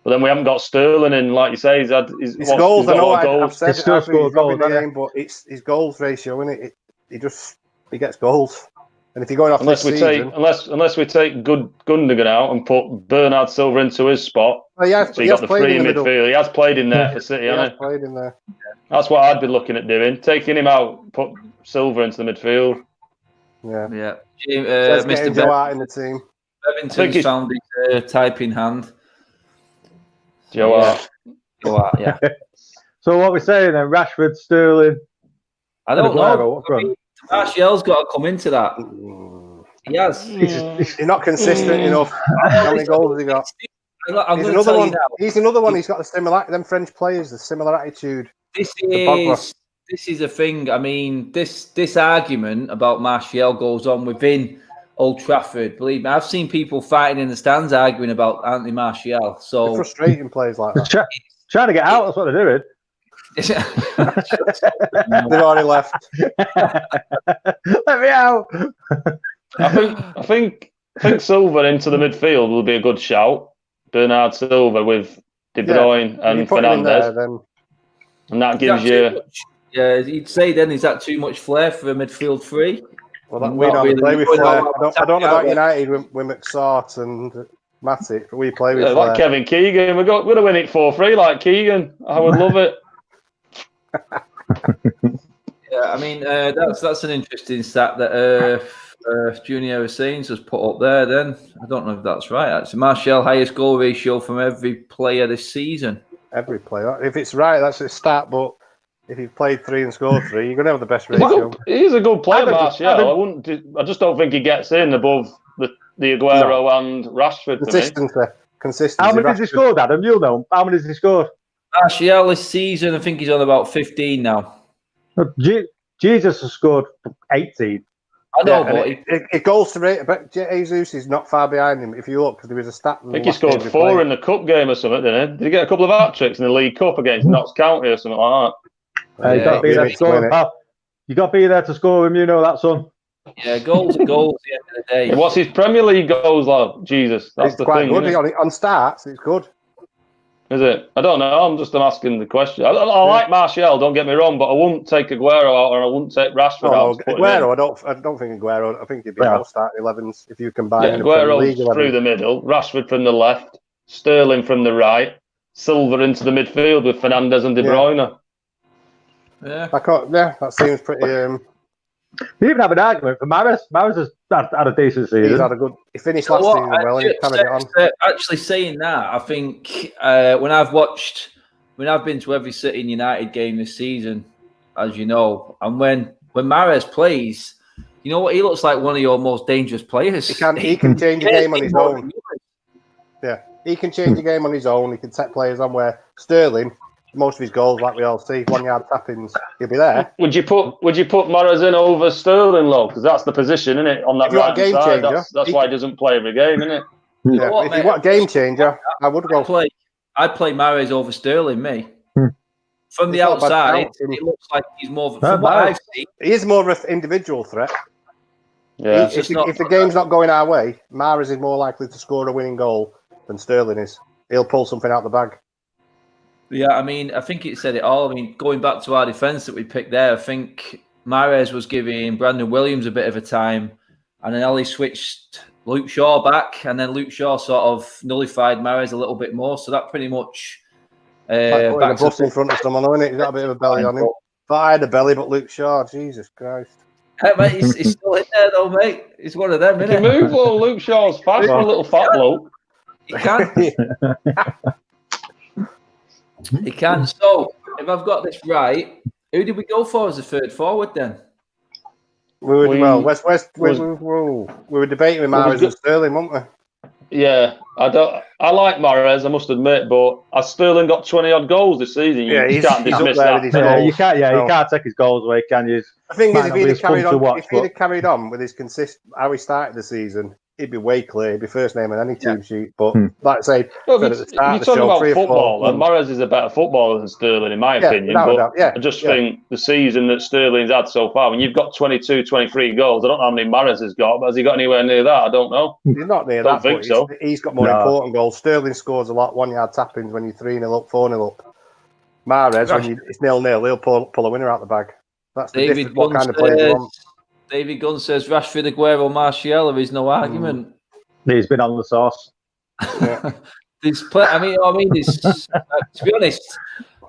[SPEAKER 2] But then we haven't got Sterling in, like you say. He's had his
[SPEAKER 3] goals. I know I've said
[SPEAKER 4] it. I've
[SPEAKER 3] goals, but it's his goals ratio, isn't it? he gets goals. And if you're going off
[SPEAKER 2] unless
[SPEAKER 3] this season,
[SPEAKER 2] unless we take Gundogan out and put Bernard Silva into his spot,
[SPEAKER 3] so you got
[SPEAKER 2] the free midfield. He has played in there for City, hasn't he?
[SPEAKER 3] Played in there.
[SPEAKER 2] That's what I'd be looking at doing. Taking him out, put Silva into the midfield.
[SPEAKER 3] Yeah.
[SPEAKER 1] Mr.
[SPEAKER 3] Joe Hart in the team.
[SPEAKER 1] Bevington's found his typing hand.
[SPEAKER 2] Joe Hart.
[SPEAKER 1] Joe Hart, yeah.
[SPEAKER 4] So what we're saying then, Rashford, Sterling.
[SPEAKER 1] I don't know. Martial's got to come into that. He has.
[SPEAKER 3] He's not consistent enough. How many goals has he got? He's another one. He's another one. He's got the similar. Them French players, the similar attitude.
[SPEAKER 1] This is a thing. I mean, this argument about Martial goes on within Old Trafford. Believe me, I've seen people fighting in the stands arguing about Anthony Martial. So
[SPEAKER 3] it's frustrating players like that.
[SPEAKER 4] Trying to get out. That's what they're doing.
[SPEAKER 3] They've already left.
[SPEAKER 4] Let me out.
[SPEAKER 2] I think Silva into the midfield will be a good shout. Bernard Silva with De Bruyne and Fernandes, and that gives you.
[SPEAKER 1] Yeah, you'd say then, is that too much flair for a midfield three?
[SPEAKER 3] Well, we don't play with flair. I don't know about United with McSart and Matic, but we play with flair.
[SPEAKER 2] Like Kevin Keegan, we're going to win it 4-3 like Keegan. I would love it.
[SPEAKER 1] Yeah, I mean that's an interesting stat that Junior Hussain's has put up there. Then I don't know if that's right. Actually, Martial highest goal ratio from every player this season.
[SPEAKER 3] Every player, if it's right, that's a stat. But if you've played 3 and scored 3, you're going to have the best ratio.
[SPEAKER 2] He's a good player, Martial. I just don't think he gets in above the Aguero and Rashford.
[SPEAKER 3] Consistency.
[SPEAKER 4] How many has he scored, Adam? You'll know. How many has he scored?
[SPEAKER 1] Martial this season, I think he's on about 15 now.
[SPEAKER 4] Jesus has scored 18.
[SPEAKER 1] I know,
[SPEAKER 3] but it goes to rate. But Jesus is not far behind him. If you look, because there was a stat.
[SPEAKER 2] I think he scored 4 in the cup game or something, didn't he? Did he get a couple of hat-tricks in the League Cup against Notts County or something like that?
[SPEAKER 4] You got to be there to score, pal. You got to be there to score him, you know that, son.
[SPEAKER 1] Yeah, goals are goals at the end of the day.
[SPEAKER 2] What's his Premier League goals like? Jesus, that's the thing.
[SPEAKER 3] Good. On starts, it's good.
[SPEAKER 2] Is it? I don't know. I'm just asking the question. I like Martial, don't get me wrong, but I wouldn't take Aguero out or I wouldn't take Rashford out.
[SPEAKER 3] Aguero, I don't think Aguero. I think he'd be all starting 11s if you combine.
[SPEAKER 2] Aguero through the middle, Rashford from the left, Sterling from the right, Silva into the midfield with Fernandes and De Bruyne.
[SPEAKER 1] Yeah,
[SPEAKER 3] that seems pretty.
[SPEAKER 4] You even have an argument for Maris. Maris has had a decent season.
[SPEAKER 3] He finished last season well, and he's kind of get on.
[SPEAKER 1] Actually, saying that, I think when I've been to every City and United game this season, as you know, and when Mahrez plays, you know what, he looks like one of your most dangerous players.
[SPEAKER 3] He can change the game on his own. Yeah, he can change the game on his own. He can set players on where Sterling. Most of his goals, like we all see, 1-yard tappings, he'll be there.
[SPEAKER 2] Would you put Mahrez in over Sterling, though? Because that's the position, isn't it? On that right side, that's why he doesn't play every game, isn't it?
[SPEAKER 3] Yeah. If you want a game changer, I would go.
[SPEAKER 1] I'd play Mahrez over Sterling, me. From the outside, it looks like he's more. From what I've seen,
[SPEAKER 3] he is more of an individual threat.
[SPEAKER 2] Yeah.
[SPEAKER 3] If the game's not going our way, Mahrez is more likely to score a winning goal than Sterling is. He'll pull something out the bag.
[SPEAKER 1] Yeah, I mean, I think it said it all. I mean, going back to our defence that we picked there, I think Mahrez was giving Brandon Williams a bit of a time, and then Ellie switched Luke Shaw back, and then Luke Shaw sort of nullified Mahrez a little bit more. So that pretty much
[SPEAKER 3] like putting a bus in front of someone, isn't it? He's got a bit of a belly on him. But I had a belly, but Luke Shaw, Jesus Christ.
[SPEAKER 1] Hey, mate, he's still in there though, mate. He's one of them, isn't he?
[SPEAKER 2] Move on, Luke Shaw's fast for a little fat bloke.
[SPEAKER 1] He can. He can. So, if I've got this right, who did we go for as a third forward then?
[SPEAKER 3] We were debating with Mahrez and Sterling, weren't we?
[SPEAKER 2] Yeah, I like Mahrez, I must admit, but has Sterling got 20-odd goals this season? You can't dismiss that.
[SPEAKER 4] You can't take his goals away, can you?
[SPEAKER 3] The thing is, if he'd have carried on with his how he started the season, he'd be way clear. He'd be first name on any team sheet. But like I say, at the start
[SPEAKER 2] you're talking about football, and Mahrez is a better footballer than Sterling, in my opinion. But I just think the season that Sterling's had so far, when you've got 22, 23 goals, I don't know how many Mahrez has got, but has he got anywhere near that? I don't know.
[SPEAKER 3] He's not near that. Think so. He's got more important goals. Sterling scores a lot, 1-yard tappings when you're 3-0 up, 4-0 up. Mahrez, when it's 0-0, he'll pull a winner out the bag. That's the difference. What kind of players you want?
[SPEAKER 1] David Gunn says Rashford, Aguero, Martial. There is no argument.
[SPEAKER 4] He's been on the sauce.
[SPEAKER 3] Yeah.
[SPEAKER 1] I mean, to be honest,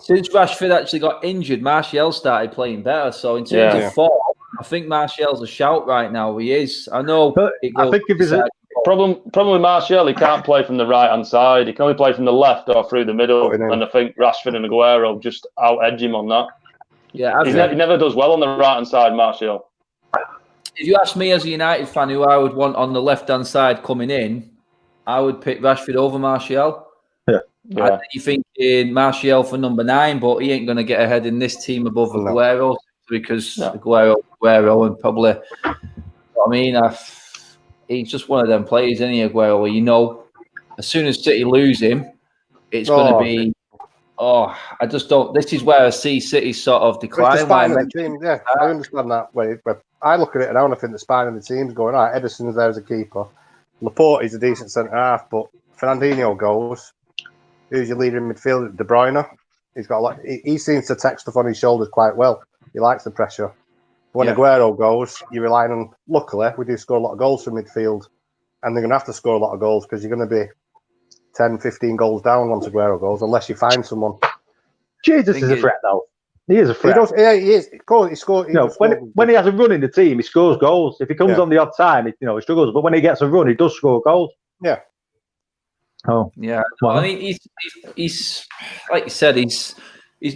[SPEAKER 1] since Rashford actually got injured, Martial started playing better. So in terms of form, I think Martial's a shout right now. He is. I know.
[SPEAKER 4] But I think if there's a
[SPEAKER 2] problem with Martial, he can't play from the right hand side. He can only play from the left or through the middle. And I think Rashford and Aguero just out edge him on that.
[SPEAKER 1] Yeah,
[SPEAKER 2] he never does well on the right hand side, Martial.
[SPEAKER 1] If you ask me as a United fan who I would want on the left hand side coming in, I would pick Rashford over Martial.
[SPEAKER 4] Yeah.
[SPEAKER 1] I think you're thinking Martial for number 9, but he ain't going to get ahead in this team above Aguero because Aguero and probably. I mean, he's just one of them players, isn't he, Aguero? Where you know, as soon as City lose him, it's going to be. Oh, I just don't. This is where I see City sort of decline.
[SPEAKER 3] The spine of the team, I understand that way. But I look at it now and I think the spine of the team's going, all right, Ederson's there as a keeper. Laporte is a decent centre half, but Fernandinho goes. Who's your leader in midfield? De Bruyne. He's got a lot. He seems to take stuff on his shoulders quite well. He likes the pressure. When Aguero goes, you're relying on. Luckily, we do score a lot of goals from midfield, and they're going to have to score a lot of goals because you're going to be 10, 15 goals down once Aguero goes, unless you find someone.
[SPEAKER 4] Jesus is a threat, though. He is a threat.
[SPEAKER 3] He is. He scores.
[SPEAKER 4] When he has a run in the team, he scores goals. If he comes on the odd time, he struggles. But when he gets a run, he does score goals.
[SPEAKER 3] Yeah.
[SPEAKER 4] Oh.
[SPEAKER 1] Yeah. Well, I mean, he's like you said, he's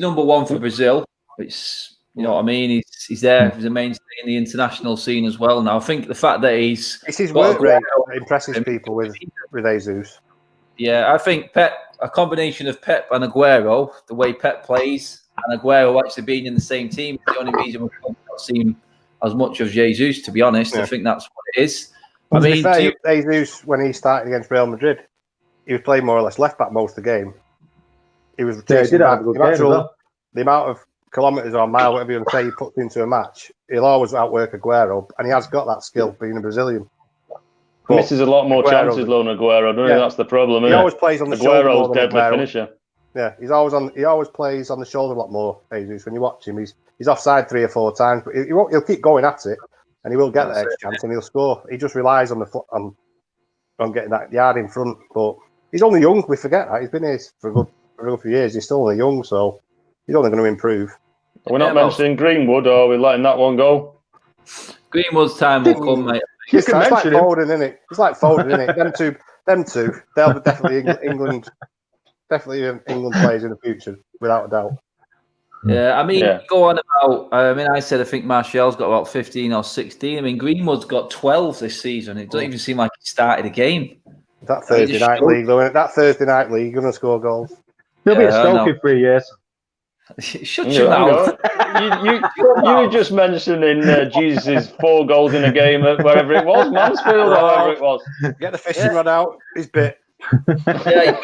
[SPEAKER 1] number 1 for Brazil. It's you know what I mean. He's there. He's a mainstay in the international scene as well. Now I think the fact that it's
[SPEAKER 3] his work rate that impresses people with Jesus.
[SPEAKER 1] Yeah, I think a combination of Pep and Aguero, the way Pep plays, and Aguero actually being in the same team is the only reason we've not seen as much of Jesus, to be honest. I think that's what it is.
[SPEAKER 3] Well, I mean, Jesus, when he started against Real Madrid, he was playing more or less left back most of the game. He was chasing back. The amount of kilometres or mile, whatever you want to say, he puts into a match, he'll always outwork Aguero, and he has got that skill being a Brazilian.
[SPEAKER 2] He misses a lot more chances, than Aguero, doesn't he? That's the problem. He
[SPEAKER 3] always plays on the shoulder.
[SPEAKER 2] Aguero's deadly finisher.
[SPEAKER 3] Yeah, he always plays on the shoulder a lot more. Jesus, when you watch him, he's offside 3 or 4 times, but he'll keep going at it, and he will get the next chance, and he'll score. He just relies on on getting that yard in front. But he's only young. We forget that he's been here for a good few years. He's still only young, so he's only going to improve.
[SPEAKER 2] We're not mentioning Greenwood, or are we letting that one go?
[SPEAKER 1] Greenwood's time will come, mate.
[SPEAKER 3] It's like Foden, isn't it? It's like Foden, isn't it? Them two, they'll be definitely England players in the future, without a doubt.
[SPEAKER 1] Yeah, I mean, go on about. I said I think Martial's got about 15 or 16. I mean, Greenwood's got 12 this season. It doesn't even seem like he started a game.
[SPEAKER 3] That Thursday night league, though, isn't it? That Thursday night league, you're going to score goals.
[SPEAKER 4] He'll be at Stoke in 3 years.
[SPEAKER 1] Shut your mouth.
[SPEAKER 2] You were just mentioning Jesus' 4 goals in a game at wherever it was, Mansfield, or wherever it was.
[SPEAKER 3] Get the fishing rod out. He's bit.
[SPEAKER 1] Yeah,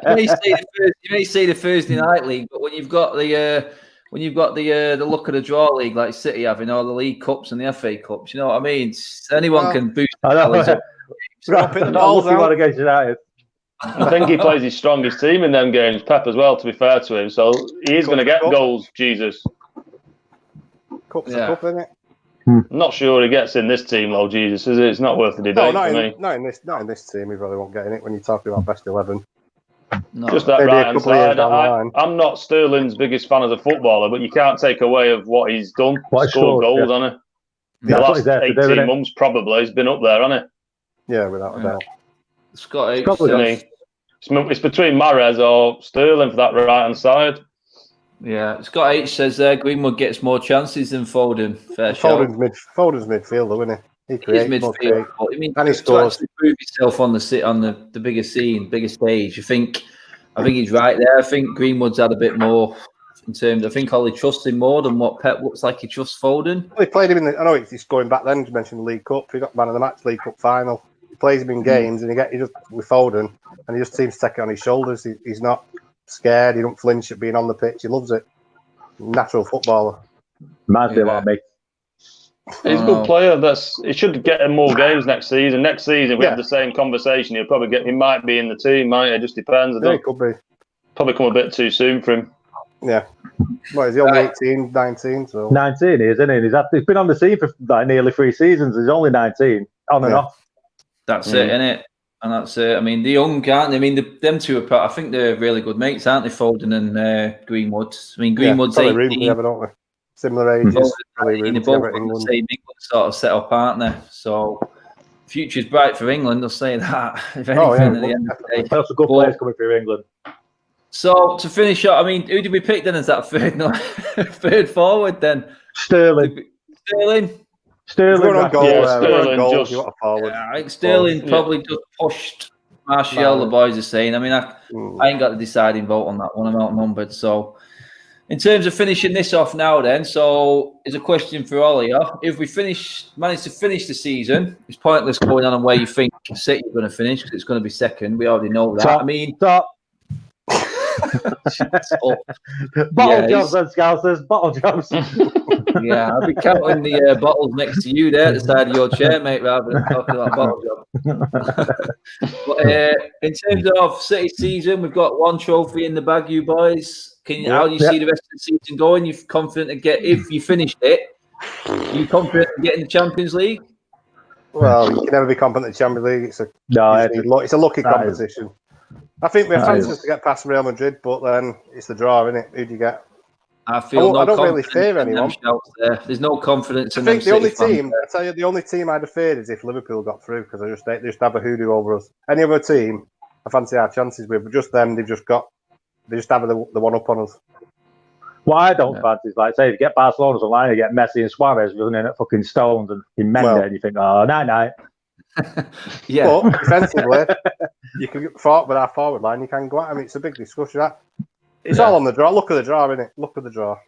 [SPEAKER 1] you may say the Thursday night league, but when you've got the look of the draw league like City having all the League Cups and the FA Cups, you know what I mean? Anyone can boost.
[SPEAKER 3] The balls out
[SPEAKER 4] against United.
[SPEAKER 2] I think he plays his strongest team in them games, Pep as well, to be fair to him. So he is going to get goals, Jesus.
[SPEAKER 3] Cup's a cup, isn't it?
[SPEAKER 2] I'm not sure he gets in this team, though, Jesus, is it? It's not worth the debate for me.
[SPEAKER 3] Not in this team, he probably won't get in it when you're talking about best 11.
[SPEAKER 2] No. Just that right-hand side. I'm not Sterling's biggest fan as a footballer, but you can't take away of what he's done. Scored goals, hasn't he? The last 18 months, probably, he's been up there, hasn't
[SPEAKER 3] he? Yeah, without a doubt.
[SPEAKER 1] Scott
[SPEAKER 2] it's between Mahrez or Sterling for that right-hand side.
[SPEAKER 1] Yeah, Scott H says Greenwood gets more chances than Foden.
[SPEAKER 3] Foden's midfielder, isn't he? He creates
[SPEAKER 1] midfield.
[SPEAKER 3] I
[SPEAKER 1] mean,
[SPEAKER 3] and he scores.
[SPEAKER 1] To prove himself on the bigger scene, bigger stage. I think he's right there. I think Greenwood's had a bit more in terms. I think Ollie trusts him more than what Pep looks like he trusts Foden.
[SPEAKER 3] Well, he played him in I know he's going back then. You mentioned the League Cup. He got man of the match League Cup final. He plays him in games, and he just with Foden, and he just seems to take it on his shoulders. He's not scared. He don't flinch at being on the pitch. He loves it. Natural footballer.
[SPEAKER 4] Reminds me about me.
[SPEAKER 2] He's a good player. He should get in more games next season. Next season, we have the same conversation. He'll probably he might be in the team, might it? Just depends.
[SPEAKER 3] It could be.
[SPEAKER 2] Probably come a bit too soon for him.
[SPEAKER 3] Yeah. Well, he's only 18, 19, so
[SPEAKER 4] 19 isn't he? He's been on the scene for like nearly 3 seasons. He's only 19, on and off.
[SPEAKER 1] That's it, innit? And that's it. I mean, the young can't. I mean, them two are. I think they're really good mates, aren't they? Foden and Greenwood. I mean, Greenwood's 18.
[SPEAKER 3] Room together, don't we? Similar ages. Probably room
[SPEAKER 1] they're both
[SPEAKER 3] together at England.
[SPEAKER 1] the same England sort of set up, aren't they? So, future's bright for England. I'll say that. If anything, at the end of the day,
[SPEAKER 4] lots of good players coming through England.
[SPEAKER 1] So to finish up, I mean, who did we pick then as that third forward then?
[SPEAKER 4] Sterling.
[SPEAKER 3] Sterling on goal.
[SPEAKER 2] Yeah, Sterling just
[SPEAKER 3] forward.
[SPEAKER 1] Yeah, I think Sterling probably just pushed Martial. The boys are saying. I mean, I ain't got the deciding vote on that one. I'm outnumbered. So, in terms of finishing this off now, then, so is a question for all of you. If we manage to finish the season, it's pointless going on and where you think City are going to finish because it's going to be second. We already know that.
[SPEAKER 4] Top,
[SPEAKER 1] I mean,
[SPEAKER 4] bottle jobs and Scousers, bottle jobs.
[SPEAKER 1] Yeah, I'll be counting the bottles next to you there at the side of your chair, mate, rather than talking about bottle job. But in terms of City season, we've got one trophy in the bag, you boys. How do you see the rest of the season going? You're confident to get, if you finished it, you confident in getting the Champions League?
[SPEAKER 3] Well, you can never be confident in the Champions League. It's a lucky competition. I think we have chances to get past Real Madrid, but then it's the draw, isn't it? Who do you get?
[SPEAKER 1] I don't
[SPEAKER 3] really fear anyone.
[SPEAKER 1] There's no confidence in
[SPEAKER 3] I think the only team, I tell you, the only team I'd have feared is if Liverpool got through, because they just have a hoodoo over us. Any other team, I fancy our chances with, but just them, they just have the one up on us.
[SPEAKER 4] What I don't fancy is, like, say, if you get Barcelona's online, you get Messi and Suarez running at fucking Stones and in Mendes, and you think, oh, night.
[SPEAKER 1] Yeah.
[SPEAKER 3] But defensively, you can get fought with our forward line, you can go at them. It's a big discussion. It's all on the draw. Look at the draw, innit? Look at the draw.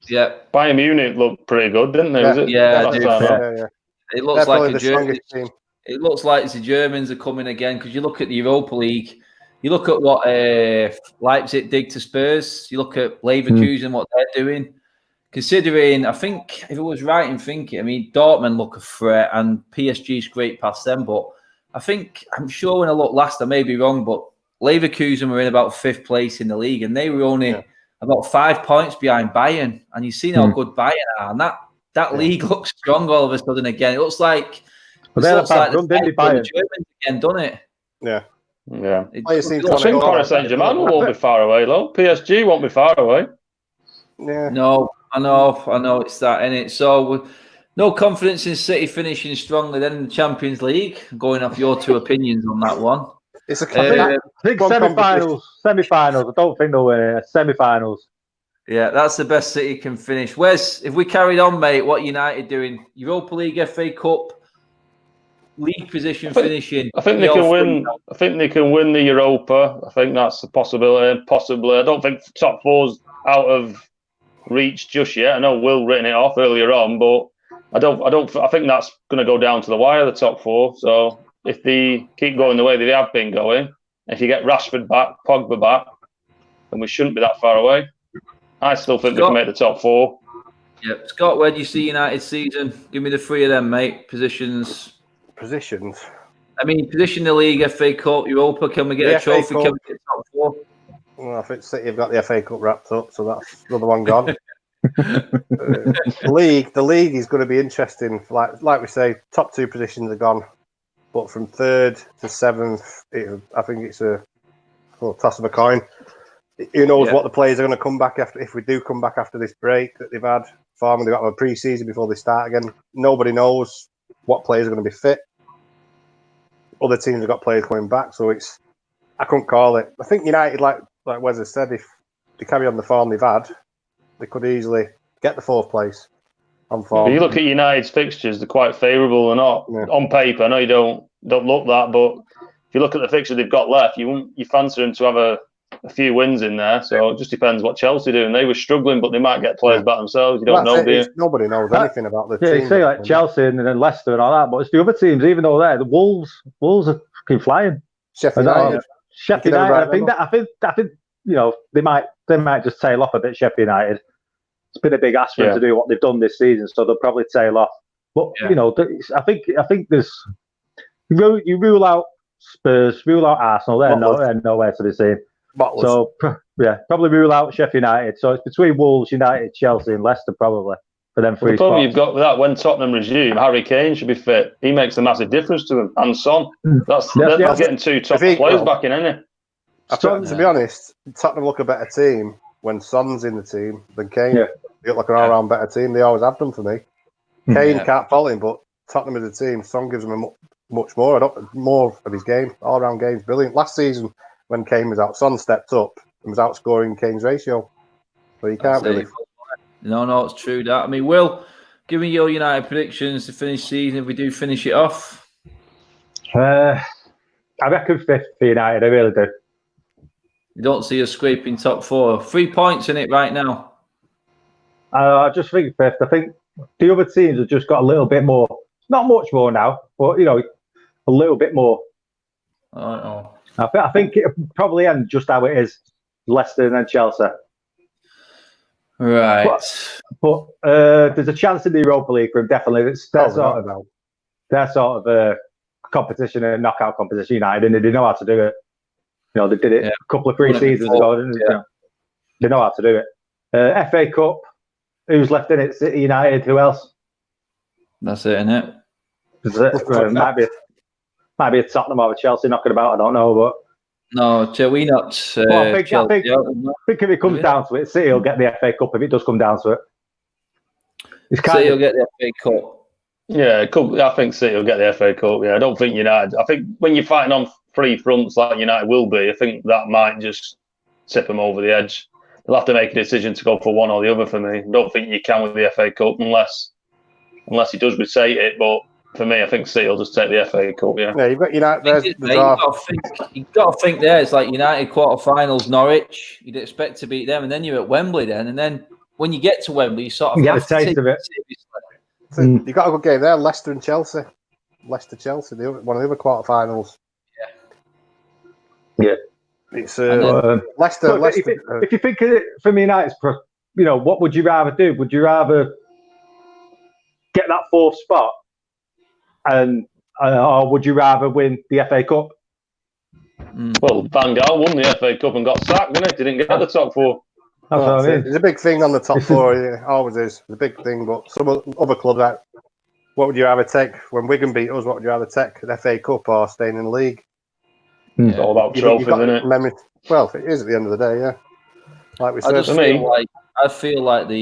[SPEAKER 1] Yeah.
[SPEAKER 2] Bayern Munich looked pretty good, didn't they?
[SPEAKER 1] Yeah,
[SPEAKER 3] yeah.
[SPEAKER 1] It looks like a German team. It looks like the Germans are coming again because you look at the Europa League. You look at what Leipzig did to Spurs. You look at Leverkusen, what they're doing. Considering, I think, if it was right in thinking, I mean, Dortmund look a threat and PSG's great past them. But I'm sure when I looked last, I may be wrong, but Leverkusen were in about 5th place in the league and they were only about 5 points behind Bayern. And you've seen how good Bayern are. And that league looks strong all of a sudden again. It looks like the Germans again, doesn't it?
[SPEAKER 3] Yeah.
[SPEAKER 2] Yeah. I think Paris Saint-Germain won't be far away, though. PSG won't be far away.
[SPEAKER 3] Yeah.
[SPEAKER 1] No, I know it's that, innit? So, no confidence in City finishing strongly then in the Champions League. Going off your two opinions on that one.
[SPEAKER 3] It's a
[SPEAKER 4] I think semi-finals. I don't think they'll win it. Semi-finals.
[SPEAKER 1] Yeah, that's the best City can finish. Wes, if we carried on, mate, what United doing? Europa League, FA Cup, league position finishing.
[SPEAKER 2] I think they can win. I think they can win the Europa. I think that's a possibility. Possibly, I don't think top four's out of reach just yet. I know Will written it off earlier on, but I think that's going to go down to the wire, the top four. So if they keep going the way they have been going, if you get Rashford back, Pogba back, then we shouldn't be that far away. I still think they can make the top four.
[SPEAKER 1] Yeah, Scott, where do you see United season? Give me the 3 of them, mate. Positions. I mean, position in the league, FA Cup, Europa. Can we get a trophy? Can we get top 4?
[SPEAKER 3] Well, I think City have got the FA Cup wrapped up, so that's another one gone. The league is going to be interesting. Like we say, top 2 positions are gone, but from 3rd to 7th, I think it's a toss of a coin. Who knows what the players are going to come back after? If we do come back after this break that they've had, they've got a pre-season before they start again. Nobody knows what players are going to be fit. Other teams have got players coming back, so I couldn't call it. I think United, like Wes has said, if they carry on the form they've had, they could easily get the 4th place on form.
[SPEAKER 2] If you look at United's fixtures, they're quite favourable or not. Yeah. On paper, I know you don't look that, but if you look at the fixture they've got left, you fancy them to have a few wins in there. So it just depends what Chelsea do. And they were struggling, but they might get players back themselves. You don't know, do you?
[SPEAKER 3] Nobody knows anything about the team.
[SPEAKER 4] Yeah, you say like Chelsea and then Leicester and all that, but it's the other teams, even though they're the Wolves are fucking flying.
[SPEAKER 3] Sheffield United.
[SPEAKER 4] I think they might just tail off a bit. Sheffield United. It's been a big ask for them to do what they've done this season, so they'll probably tail off. But I think there's you rule out Spurs, rule out Arsenal. They're nowhere to be seen.
[SPEAKER 3] Bottlers.
[SPEAKER 4] So yeah, probably rule out Sheffield United. So it's between Wolves, United, Chelsea, and Leicester probably for them three
[SPEAKER 2] The problem
[SPEAKER 4] spots.
[SPEAKER 2] you've got with that, when Tottenham resume, Harry Kane should be fit. He makes a massive difference to them, and Son. That's getting two top players back in, isn't it?
[SPEAKER 3] To be honest, Tottenham look a better team when Son's in the team than Kane.
[SPEAKER 4] Yeah.
[SPEAKER 3] They look like an all-round better team. They always have done for me. Kane can't follow him, but Tottenham as a team, Son gives him much more. More of his game. All-round game's brilliant. Last season, when Kane was out, Son stepped up and was outscoring Kane's ratio. So you can't really.
[SPEAKER 1] No, it's true that. I mean, Will, give me your United predictions to finish season if we do finish it off.
[SPEAKER 4] I reckon 5th for United. I really do.
[SPEAKER 1] You don't see us scraping top 4. 3 points in it right now.
[SPEAKER 4] I just think 5th. I think the other teams have just got a little bit more. Not much more now, but a little bit more.
[SPEAKER 1] Oh.
[SPEAKER 4] I think it'll probably end just how it is, Leicester and then Chelsea.
[SPEAKER 1] Right.
[SPEAKER 4] But there's a chance in the Europa League for them, definitely. It's their sort of competition and knockout competition, United, and they know how to do it. They did it a couple of pre-seasons ago, didn't they? They know how to do it. FA Cup, who's left in it? City, United, who else?
[SPEAKER 1] That's it, innit?
[SPEAKER 4] Might be a Tottenham or a Chelsea knocking about, I don't know, but...
[SPEAKER 1] No, we not.
[SPEAKER 4] I think if it comes down to it, City will get the FA Cup if it does come down to it.
[SPEAKER 1] City will get the FA Cup.
[SPEAKER 2] Yeah, I think City will get the FA Cup. Yeah, I don't think United. I think when you're fighting on 3 fronts like United will be, I think that might just tip them over the edge. They'll have to make a decision to go for one or the other for me. I don't think you can with the FA Cup unless he does recite it, but for me, I think City will just take the FA Cup, yeah.
[SPEAKER 3] Yeah, you've got United.
[SPEAKER 1] You've got to think there. It's like United quarterfinals, Norwich. You'd expect to beat them, and then you're at Wembley then. And then when you get to Wembley, you sort of
[SPEAKER 4] get a taste of it.
[SPEAKER 3] You got a good game there, Leicester and Chelsea. Leicester-Chelsea, one of the other quarterfinals.
[SPEAKER 4] Yeah.
[SPEAKER 3] It's Leicester.
[SPEAKER 4] If you think of it from United, what would you rather do? Would you rather get that 4th spot? Or would you rather win the FA Cup?
[SPEAKER 2] Well, Van Gaal won the FA Cup and got sacked, didn't he? Didn't get the top 4.
[SPEAKER 4] That's what I mean.
[SPEAKER 3] It's a big thing on the top 4. It always is. It's a big thing. But some other clubs, what would you rather take? When Wigan beat us, what would you rather take? The FA Cup or staying in the league?
[SPEAKER 2] It's all about trophies, isn't it?
[SPEAKER 3] Well, it is at the end of the day, yeah. Like we said.
[SPEAKER 1] I feel like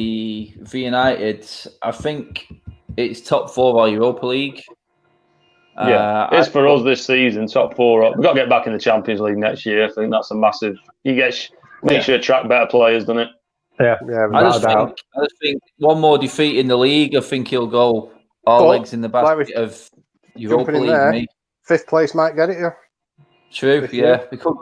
[SPEAKER 1] for United, I think it's top 4 or Europa League.
[SPEAKER 2] Yeah, it's for us this season, top 4. We've got to get back in the Champions League next year. I think that's a massive. Makes you attract better players, doesn't it?
[SPEAKER 4] Yeah.
[SPEAKER 1] I just think one more defeat in the league, I think he'll go all legs in the basket of Europa League.
[SPEAKER 3] 5th place might get it, yeah.
[SPEAKER 1] True, yeah. We could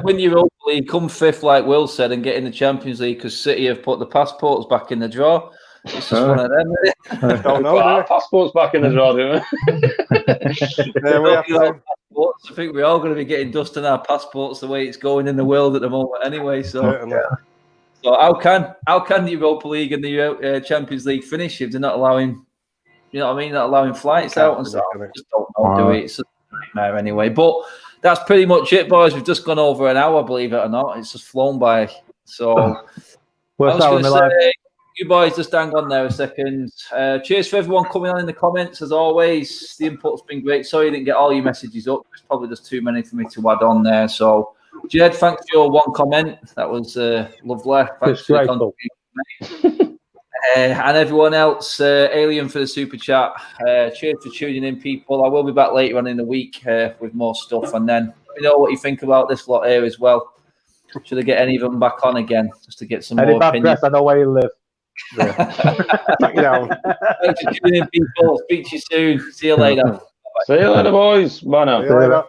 [SPEAKER 1] win Europa League, come 5th, like Will said, and get in the Champions League because City have put the passports back in the drawer. It's just one of them.
[SPEAKER 2] I don't know. Our passports back in the drawer, do
[SPEAKER 1] we? I think we're all going to be getting dust on our passports the way it's going in the world at the moment, anyway. So how can the Europa League and the Champions League finish if they're not allowing, not allowing flights out and stuff? I just don't know, do it. It's a nightmare anyway. But that's pretty much it, boys. We've just gone over an hour, believe it or not. It's just flown by. So I was going to say, you boys just hang on there a second. Cheers for everyone coming on in the comments, as always. The input's been great. Sorry you didn't get all your messages up. It's probably just too many for me to add on there. So, Jed, thanks for your 1 comment. That was lovely. Thanks for the contribution. And everyone else, Alien for the super chat. Cheers for tuning in, people. I will be back later on in the week with more stuff. And then let me know what you think about this lot here as well. Should I get any of them back on again just to get some more opinions?
[SPEAKER 4] I know where you live.
[SPEAKER 3] Thanks
[SPEAKER 1] for tuning in, people. Speak to you soon. See you later.
[SPEAKER 2] See you later, boys. Bye now.
[SPEAKER 3] See you later.